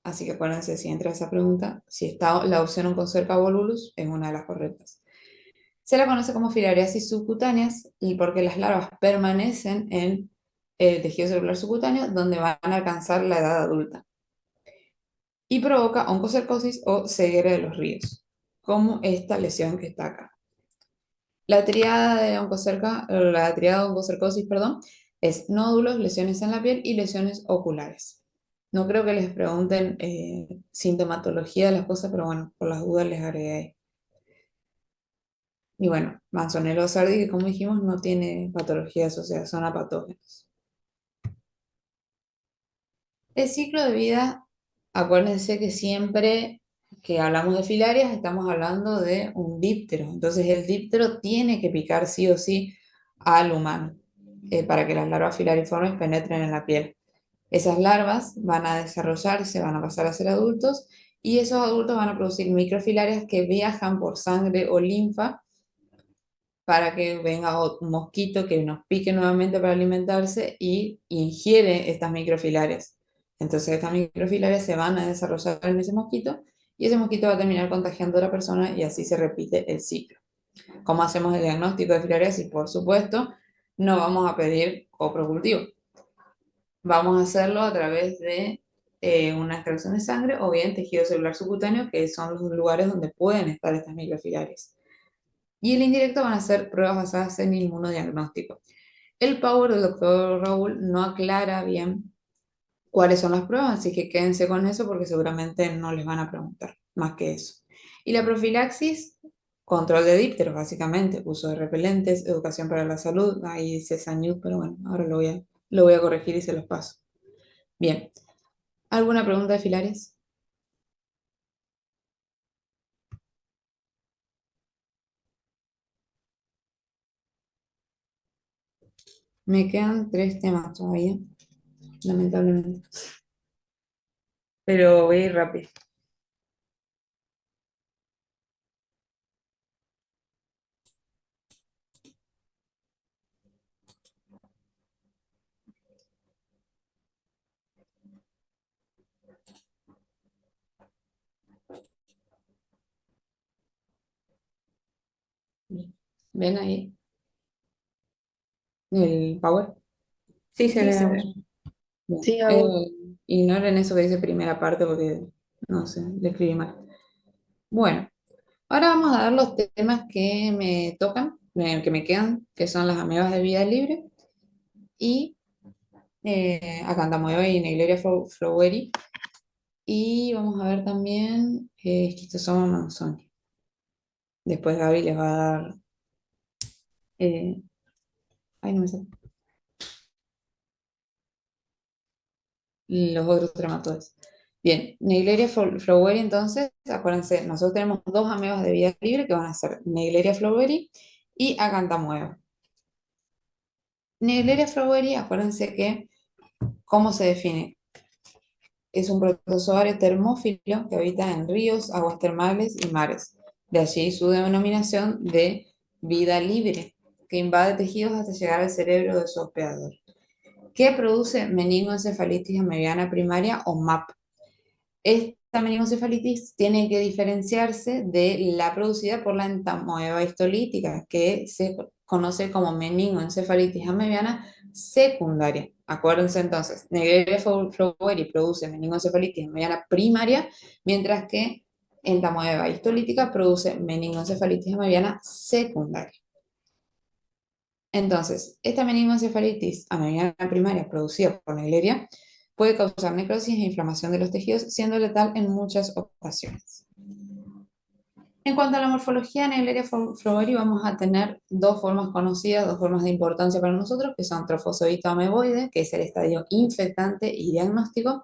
S1: Así que acuérdense, si entra esa pregunta, si está la opción Oncocerca volvulus, es una de las correctas. Se la conoce como filariasis subcutáneas y porque las larvas permanecen en el tejido celular subcutáneo donde van a alcanzar la edad adulta. Y provoca oncocercosis o ceguera de los ríos, como esta lesión que está acá. La triada de oncocercosis, perdón, es nódulos, lesiones en la piel y lesiones oculares. No creo que les pregunten sintomatología de las cosas, pero bueno, por las dudas les agregué ahí. Y bueno, Manzonella osardi, que como dijimos, no tiene patología asociada, son apatógenos. El ciclo de vida, acuérdense que siempre que hablamos de filarias estamos hablando de un díptero. Entonces el díptero tiene que picar sí o sí al humano para que las larvas filariformes penetren en la piel. Esas larvas van a desarrollarse, van a pasar a ser adultos y esos adultos van a producir microfilarias que viajan por sangre o linfa para que venga un mosquito que nos pique nuevamente para alimentarse y ingiere estas microfilarias. Entonces estas microfilarias se van a desarrollar en ese mosquito y ese mosquito va a terminar contagiando a la persona y así se repite el ciclo. ¿Cómo hacemos el diagnóstico de filariasis? Por supuesto, no vamos a pedir coprocultivo. Vamos a hacerlo a través de una extracción de sangre o bien tejido celular subcutáneo, que son los lugares donde pueden estar estas microfilarias. Y el indirecto van a ser pruebas basadas en inmunodiagnóstico. El power del doctor Raúl no aclara bien cuáles son las pruebas, así que quédense con eso porque seguramente no les van a preguntar más que eso. Y la profilaxis, control de dípteros, básicamente, uso de repelentes, educación para la salud, ahí dice Sanyud, pero bueno, ahora lo voy a corregir y se los paso. Bien, ¿alguna pregunta de Filares? Me quedan 3 temas todavía, lamentablemente, pero voy a ir rápido. Bien. ¿Ven ahí el power?
S2: Sí, se
S1: Sí,
S2: ve
S1: se
S2: ahora.
S1: ve. Bien.
S2: Sí, ahora.
S1: Ignoren eso que dice primera parte porque, no sé, le escribí mal. Bueno, ahora vamos a ver los temas que me tocan que me quedan, que son las amebas de vida libre y Acantamoeba y Naegleria floweri. Y vamos a ver también Schistosoma manzoni. Después Gaby les va a dar. eh, ay, no me sale. Los otros trematodes. Bien, Naegleria floweri, entonces, acuérdense, nosotros tenemos dos amebas de vida libre que van a ser Naegleria floweri y Acantamoeba. Naegleria floweri, acuérdense que, ¿cómo se define? Es un protozoario termófilo que habita en ríos, aguas termales y mares. De allí su denominación de vida libre, que invade tejidos hasta llegar al cerebro de su hospedador. ¿Qué produce meningoencefalitis amebiana primaria o MAP? Esta meningoencefalitis tiene que diferenciarse de la producida por la entamoeba histolítica, que se conoce como meningoencefalitis amebiana secundaria. Acuérdense entonces, Naegleria floweri produce meningoencefalitis amebiana primaria, mientras que entamoeba histolítica produce meningoencefalitis amebiana secundaria. Entonces, esta meningoencefalitis amebiana primaria producida por Naegleria puede causar necrosis e inflamación de los tejidos, siendo letal en muchas ocasiones. En cuanto a la morfología de Naegleria floweri, vamos a tener dos formas conocidas, dos formas de importancia para nosotros, que son trofozoito ameboide, que es el estadio infectante y diagnóstico,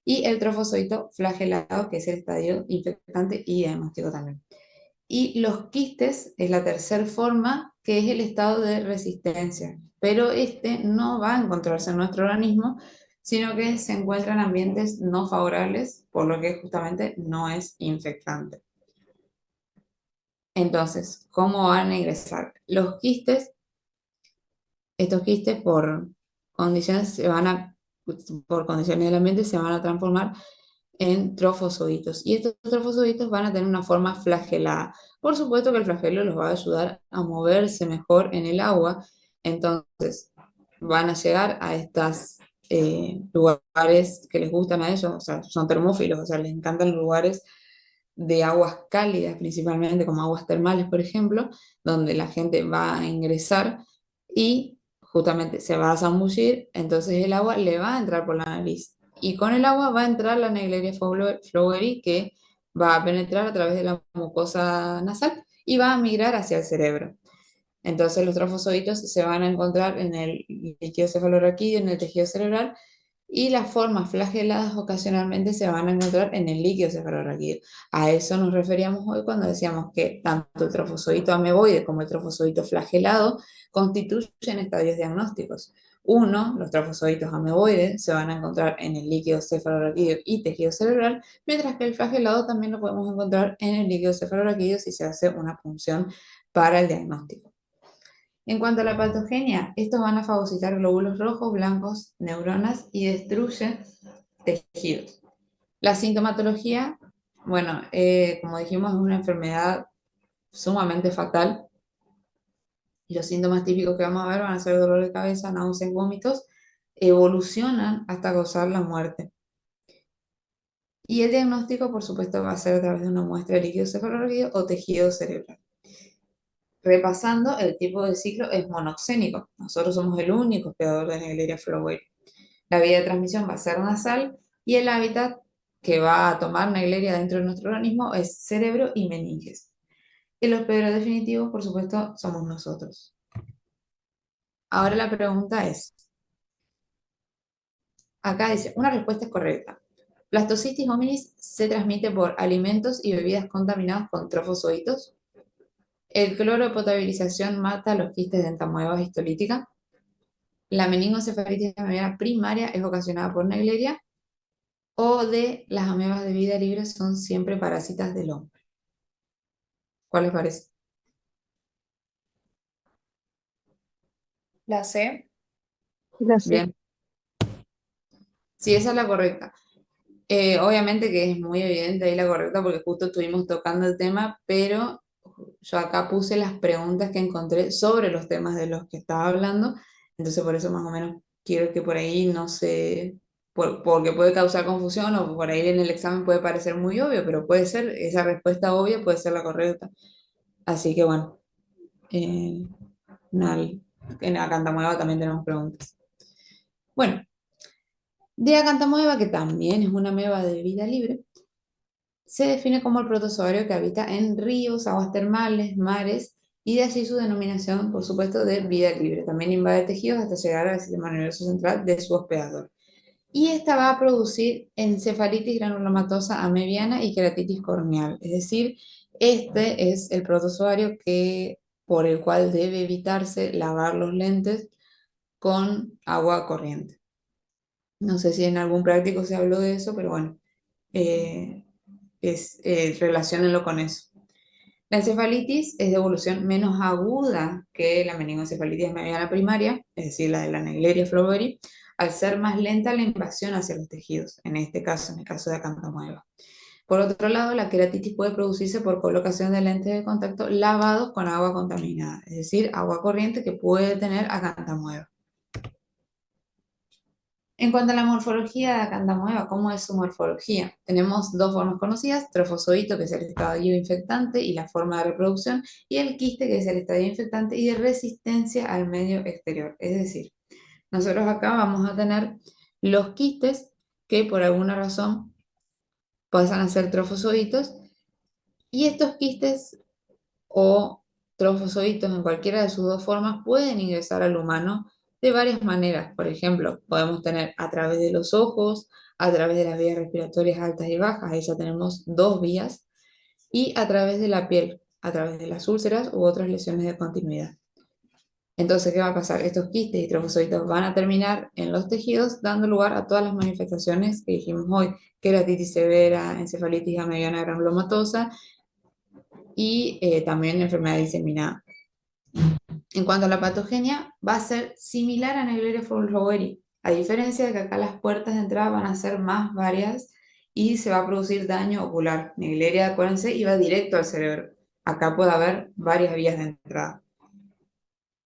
S1: y el trofozoito flagelado, que es el estadio infectante y diagnóstico también. Y los quistes es la tercera forma, que es el estado de resistencia, pero este no va a encontrarse en nuestro organismo, sino que se encuentra en ambientes no favorables, por lo que justamente no es infectante. Entonces, ¿cómo van a ingresar? Los quistes, estos quistes por condiciones del ambiente se van a transformar en trofozoitos. Y estos trofozoitos van a tener una forma flagelada. Por supuesto que el flagelo los va a ayudar a moverse mejor en el agua. Entonces, van a llegar a estos lugares que les gustan a ellos, o sea, son termófilos, o sea, les encantan los lugares de aguas cálidas, principalmente como aguas termales, por ejemplo, donde la gente va a ingresar y justamente se va a zambullir, entonces el agua le va a entrar por la nariz. Y con el agua va a entrar la Naegleria floweri, que va a penetrar a través de la mucosa nasal y va a migrar hacia el cerebro. Entonces los trofozoitos se van a encontrar en el líquido cefalorraquídeo, en el tejido cerebral, y las formas flageladas ocasionalmente se van a encontrar en el líquido cefalorraquídeo. A eso nos referíamos hoy cuando decíamos que tanto el trofozoito ameboide como el trofozoito flagelado constituyen estadios diagnósticos. Uno, los trofozoitos ameboides, se van a encontrar en el líquido cefalorraquídeo y tejido cerebral, mientras que el flagelado también lo podemos encontrar en el líquido cefalorraquídeo si se hace una punción para el diagnóstico. En cuanto a la patogenia, estos van a fagocitar glóbulos rojos, blancos, neuronas y destruyen tejidos. La sintomatología, bueno, como dijimos, es una enfermedad sumamente fatal y los síntomas típicos que vamos a ver van a ser dolor de cabeza, náuseas, vómitos, evolucionan hasta causar la muerte. Y el diagnóstico, por supuesto, va a ser a través de una muestra de líquido cefalorraquídeo o tejido cerebral. Repasando, el tipo de ciclo es monoxénico. Nosotros somos el único hospedador de Naegleria floweri. La vía de transmisión va a ser nasal y el hábitat que va a tomar Naegleria dentro de nuestro organismo es cerebro y meninges. El hospedador definitivo, por supuesto, somos nosotros. Ahora la pregunta es, acá dice, una respuesta es correcta. Blastocitis hominis se transmite por alimentos y bebidas contaminados con trofozoitos. El cloro de potabilización mata los quistes de entamoeba histolítica. La meningoencefalitis amebiana primaria es ocasionada por Naegleria, o de las amebas de vida libre son siempre parásitas del hombre. ¿Cuál les parece?
S2: La C.
S3: La sé.
S1: Bien. Sí, esa es la correcta. Obviamente que es muy evidente ahí la correcta porque justo estuvimos tocando el tema, pero yo acá puse las preguntas que encontré sobre los temas de los que estaba hablando, entonces por eso más o menos quiero que por ahí no se, porque puede causar confusión o por ahí en el examen puede parecer muy obvio, pero puede ser, esa respuesta obvia puede ser la correcta. Así que bueno. En, en Acantamueva también tenemos preguntas. Bueno, de Acantamueva, que también es una ameba de vida libre, se define como el protozoario que habita en ríos, aguas termales, mares, y de allí su denominación, por supuesto, de vida libre. También invade tejidos hasta llegar al sistema nervioso central de su hospedador. Y esta va a producir encefalitis granulomatosa amebiana y queratitis corneal. Es decir, este es el protozoario por el cual debe evitarse lavar los lentes con agua corriente. No sé si en algún práctico se habló de eso, pero bueno, eh, relaciónenlo con eso. La encefalitis es de evolución menos aguda que la meningoencefalitis mediana primaria, es decir, la de la Naegleria floveri, al ser más lenta la invasión hacia los tejidos, en este caso, en el caso de Acantamueva. Por otro lado, la queratitis puede producirse por colocación de lentes de contacto lavados con agua contaminada, es decir, agua corriente que puede tener Acantamueva. En cuanto a la morfología de Acantamueva, ¿cómo es su morfología? Tenemos dos formas conocidas, trofozoito, que es el estadio infectante y la forma de reproducción, y el quiste, que es el estadio infectante y de resistencia al medio exterior. Es decir, nosotros acá vamos a tener los quistes que por alguna razón pasan a ser trofozoitos, y estos quistes o trofozoitos en cualquiera de sus dos formas pueden ingresar al humano de varias maneras. Por ejemplo, podemos tener a través de los ojos, a través de las vías respiratorias altas y bajas, ahí ya tenemos dos vías, y a través de la piel, a través de las úlceras u otras lesiones de continuidad. Entonces, ¿qué va a pasar? Estos quistes y trofozoitos van a terminar en los tejidos, dando lugar a todas las manifestaciones que dijimos hoy: queratitis severa, encefalitis mediana granulomatosa y también enfermedad diseminada. En cuanto a la patogenia, va a ser similar a Naegleria fowleri, a diferencia de que acá las puertas de entrada van a ser más varias y se va a producir daño ocular. Naegleria, acuérdense, iba directo al cerebro. Acá puede haber varias vías de entrada.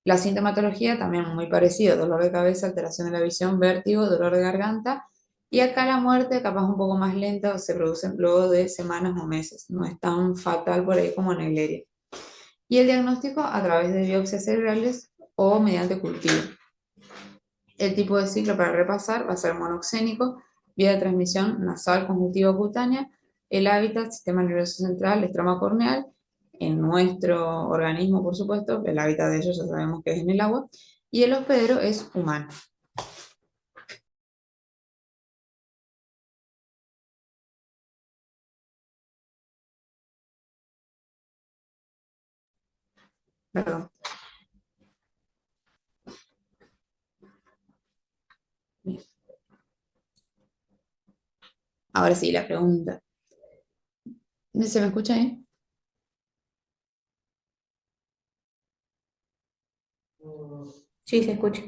S1: La sintomatología también muy parecido: dolor de cabeza, alteración de la visión, vértigo, dolor de garganta. Y acá la muerte, capaz un poco más lenta, se produce luego de semanas o meses. No es tan fatal por ahí como Naegleria. Y el diagnóstico a través de biopsias cerebrales o mediante cultivo. El tipo de ciclo, para repasar, va a ser monoxénico, vía de transmisión nasal, conjuntiva, cutánea, el hábitat, sistema nervioso central, estroma corneal, en nuestro organismo, por supuesto, el hábitat de ellos ya sabemos que es en el agua, y el hospedero es humano. Perdón. Ahora sí, la pregunta. ¿Se me escucha bien?
S2: Sí, se escucha.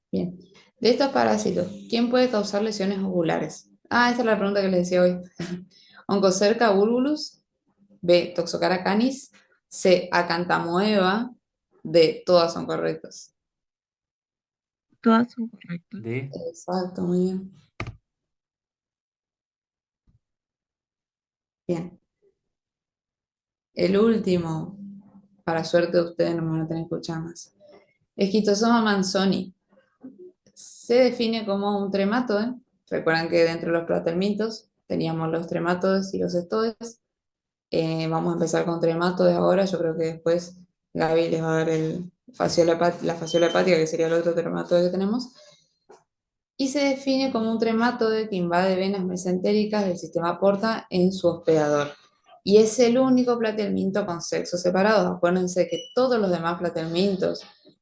S1: Bien. De estos parásitos, ¿quién puede causar lesiones oculares? Ah, esta es la pregunta que les decía hoy. Oncocerca bulbulus, B. Toxocara canis, C. Acantamoeba, D. Todas son correctas.
S3: Todas son correctas.
S4: D.
S1: Exacto, muy bien. Bien. El último, para suerte de ustedes, no me van a tener que escuchar más. Esquistosoma manzoni se define como un trematode. Recuerdan que dentro de los platelmintos teníamos los trematodes y los estodes. Vamos a empezar con trematodes ahora. Yo creo que después Gaby les va a dar la fasciola hepática, que sería el otro trematode que tenemos. Y se define como un trematode que invade venas mesentéricas del sistema porta en su hospedador. Y es el único platelminto con sexos separados. Acuérdense que todos los demás platelmintos,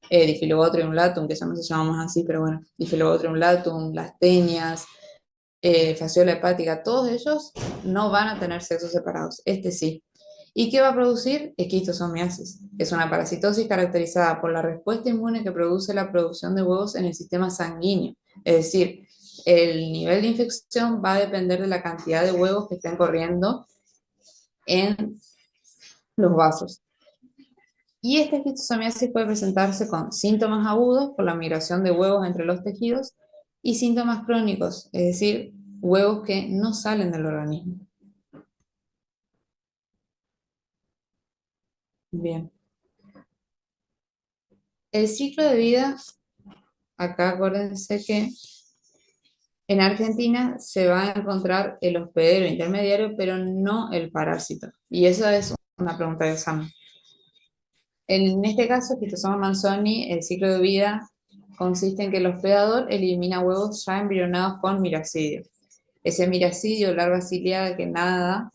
S1: Diphyllobothrium latum, que ya no se llama más así, pero bueno, Diphyllobothrium latum, las tenias, fasciola hepática, todos ellos no van a tener sexos separados. Este sí. ¿Y qué va a producir? Esquistosomiasis. Es una parasitosis caracterizada por la respuesta inmune que produce la producción de huevos en el sistema sanguíneo. Es decir, el nivel de infección va a depender de la cantidad de huevos que estén corriendo en los vasos. Y esta esquistosomiasis puede presentarse con síntomas agudos por la migración de huevos entre los tejidos y síntomas crónicos, es decir, huevos que no salen del organismo. Bien. El ciclo de vida, acá acuérdense que en Argentina se va a encontrar el hospedero intermediario, pero no el parásito. Y esa es una pregunta de examen. En este caso, Schistosoma manzoni, el ciclo de vida consiste en que el hospedador elimina huevos ya embrionados con miracidio. Ese miracidio, larva ciliada que nada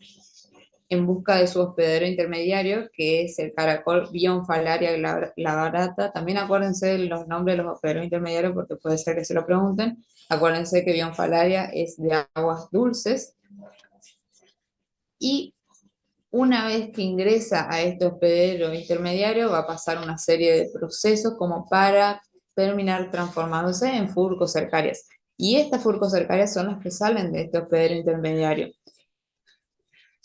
S1: en busca de su hospedero intermediario, que es el caracol Bionfalaria glabrata. También acuérdense de los nombres de los hospederos intermediarios porque puede ser que se lo pregunten. Acuérdense que Bionfalaria es de aguas dulces. Y una vez que ingresa a este hospedero intermediario, va a pasar una serie de procesos como para terminar transformándose en furcocercarias. Y estas furcocercarias son las que salen de este hospedero intermediario.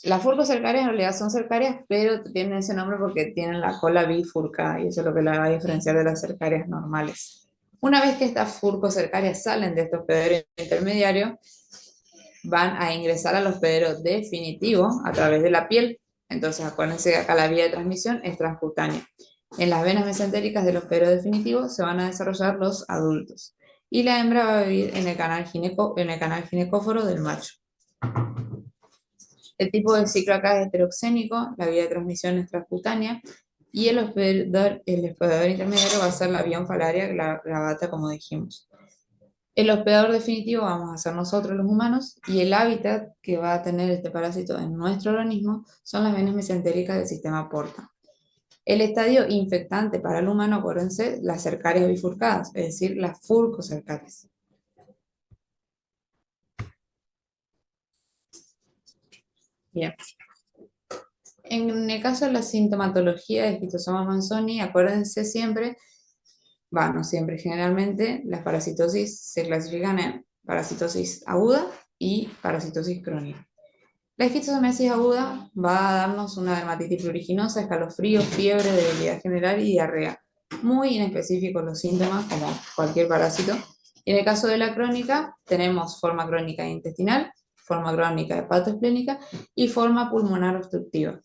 S1: Las furcocercarias en realidad son cercarias, pero tienen ese nombre porque tienen la cola bifurcada y eso es lo que la va a diferenciar de las cercarias normales. Una vez que estas furcocercarias salen de este hospedero intermediario, van a ingresar al hospedero definitivo a través de la piel. Entonces acuérdense que acá la vía de transmisión es transcutánea. En las venas mesentéricas del hospedero definitivo se van a desarrollar los adultos y la hembra va a vivir en el canal ginecóforo del macho. El tipo de ciclo acá es heteroxénico, la vía de transmisión es transcutánea y el hospedador intermediario va a ser la bionfalaria gravata, como dijimos. El hospedador definitivo vamos a ser nosotros los humanos y el hábitat que va a tener este parásito en nuestro organismo son las venas mesentéricas del sistema porta. El estadio infectante para el humano, acuérdense, las cercarias bifurcadas, es decir, las furcocercarias. Bien. En el caso de la sintomatología de Schistosoma manzoni, acuérdense siempre, no siempre, generalmente, las parasitosis se clasifican en parasitosis aguda y parasitosis crónica. La esquistosomiasis aguda va a darnos una dermatitis pruriginosa, escalofríos, fiebre, debilidad general y diarrea. Muy inespecíficos los síntomas, como cualquier parásito. Y en el caso de la crónica, tenemos forma crónica intestinal, forma crónica hepatoesplénica y forma pulmonar obstructiva.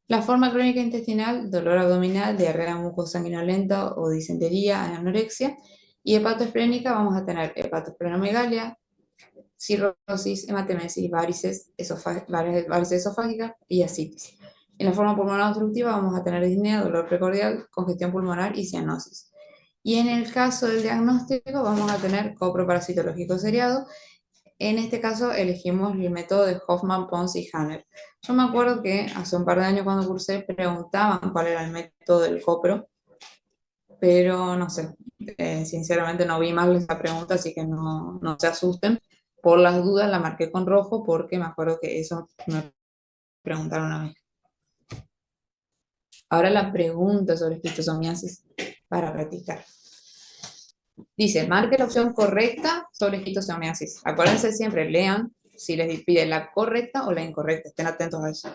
S1: La forma crónica intestinal, dolor abdominal, diarrea mucosanguinolenta o disentería, anorexia. Y hepatoesplénica vamos a tener hepatosplenomegalia, cirrosis, hematemesis, varices esofágicas y ascitis. En la forma pulmonar obstructiva vamos a tener disnea, dolor precordial, congestión pulmonar y cianosis. Y en el caso del diagnóstico vamos a tener coproparasitológico seriado. En este caso elegimos el método de Hoffman, Pons y Hanner. Yo me acuerdo que hace un par de años cuando cursé preguntaban cuál era el método del copro, pero no sé, sinceramente no vi más esa pregunta, así que no se asusten. Por las dudas la marqué con rojo porque me acuerdo que eso me preguntaron a mí. Ahora la pregunta sobre esquistosomiasis para practicar. Dice, marque la opción correcta sobre esquistosomiasis. Acuérdense siempre, lean si les pide la correcta o la incorrecta. Estén atentos a eso.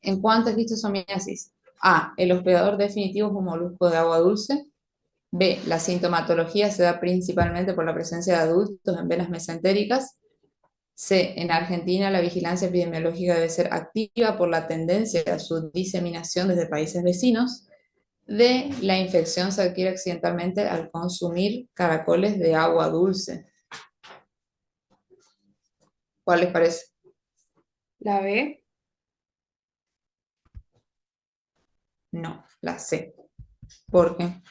S1: En cuanto a esquistosomiasis, A, el hospedador definitivo es un molusco de agua dulce. B, la sintomatología se da principalmente por la presencia de adultos en venas mesentéricas. C, en Argentina la vigilancia epidemiológica debe ser activa por la tendencia a su diseminación desde países vecinos. D, la infección se adquiere accidentalmente al consumir caracoles de agua dulce. ¿Cuál les parece?
S2: La B.
S1: No, la C. ¿Por qué?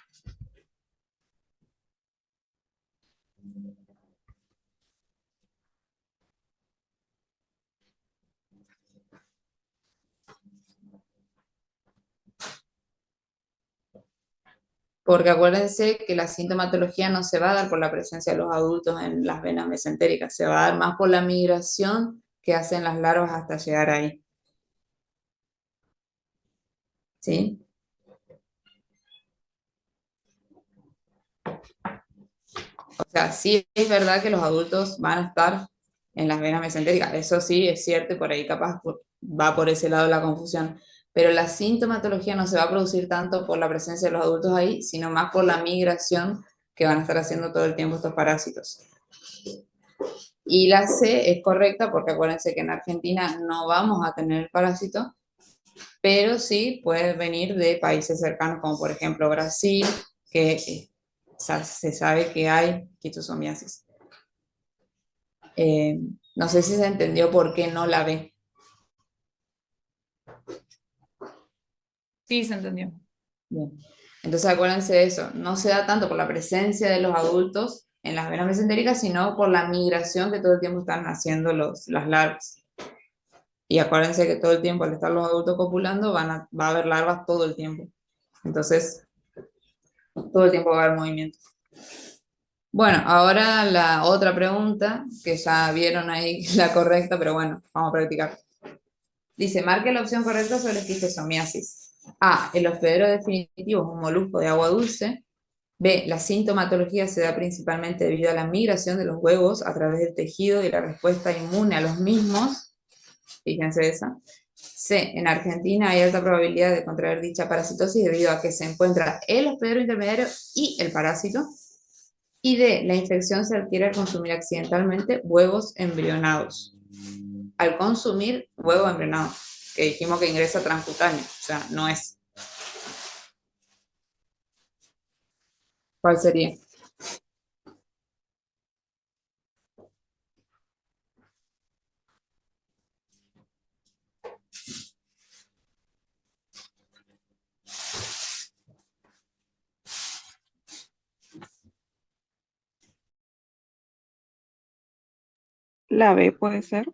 S1: Porque acuérdense que la sintomatología no se va a dar por la presencia de los adultos en las venas mesentéricas, se va a dar más por la migración que hacen las larvas hasta llegar ahí. ¿Sí? O sea, sí es verdad que los adultos van a estar en las venas mesentéricas, eso sí es cierto y por ahí capaz va por ese lado la confusión, pero la sintomatología no se va a producir tanto por la presencia de los adultos ahí, sino más por la migración que van a estar haciendo todo el tiempo estos parásitos. Y la C es correcta porque acuérdense que en Argentina no vamos a tener el parásito, pero sí puede venir de países cercanos, como por ejemplo Brasil, que se sabe que hay quitosomiasis. No sé si se entendió por qué no la ve.
S2: Sí, se entendió.
S1: Bien. Entonces acuérdense de eso, no se da tanto por la presencia de los adultos en las venas mesentéricas, sino por la migración que todo el tiempo están haciendo las larvas. Y acuérdense que todo el tiempo, al estar los adultos copulando, va a haber larvas todo el tiempo. Entonces, todo el tiempo va a haber movimiento. Bueno, ahora la otra pregunta, que ya vieron ahí la correcta, pero bueno, vamos a practicar. Dice, marque la opción correcta sobre esquistosomiasis. A, el hospedero definitivo es un molusco de agua dulce. B, la sintomatología se da principalmente debido a la migración de los huevos a través del tejido y la respuesta inmune a los mismos. Fíjense esa. C, en Argentina hay alta probabilidad de contraer dicha parasitosis debido a que se encuentra el hospedero intermediario y el parásito. Y D, la infección se adquiere al consumir accidentalmente huevos embrionados. Al consumir huevo embrionado, que dijimos que ingresa transcutáneo, o sea, no es. ¿Cuál sería?
S3: La B puede ser.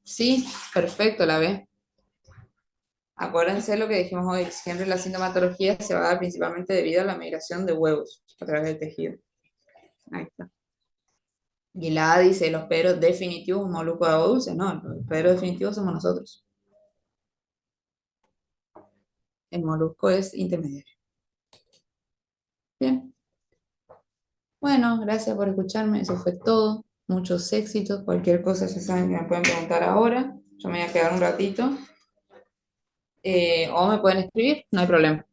S1: Sí, perfecto, la B. Acuérdense lo que dijimos hoy, siempre la sintomatología se va a dar principalmente debido a la migración de huevos a través del tejido. Ahí está. Y la A dice, los peros definitivos, un molusco de agua dulce. No, los peros definitivos somos nosotros. El molusco es intermediario. Bien. Bueno, gracias por escucharme. Eso fue todo. Muchos éxitos. Cualquier cosa ya saben que me pueden preguntar ahora. Yo me voy a quedar un ratito. O me pueden escribir, no hay problema.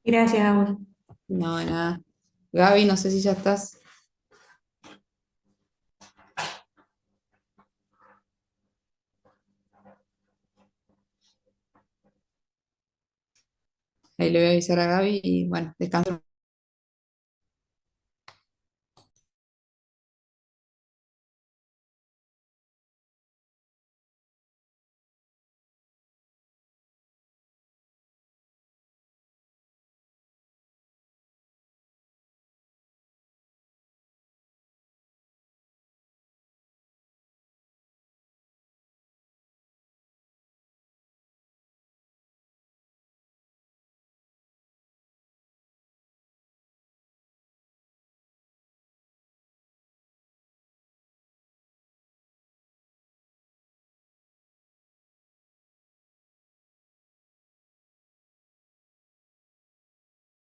S2: Gracias, Agus.
S1: No, de nada. Gaby, no sé si ya estás. Ahí le voy a avisar a Gaby y bueno, descanso.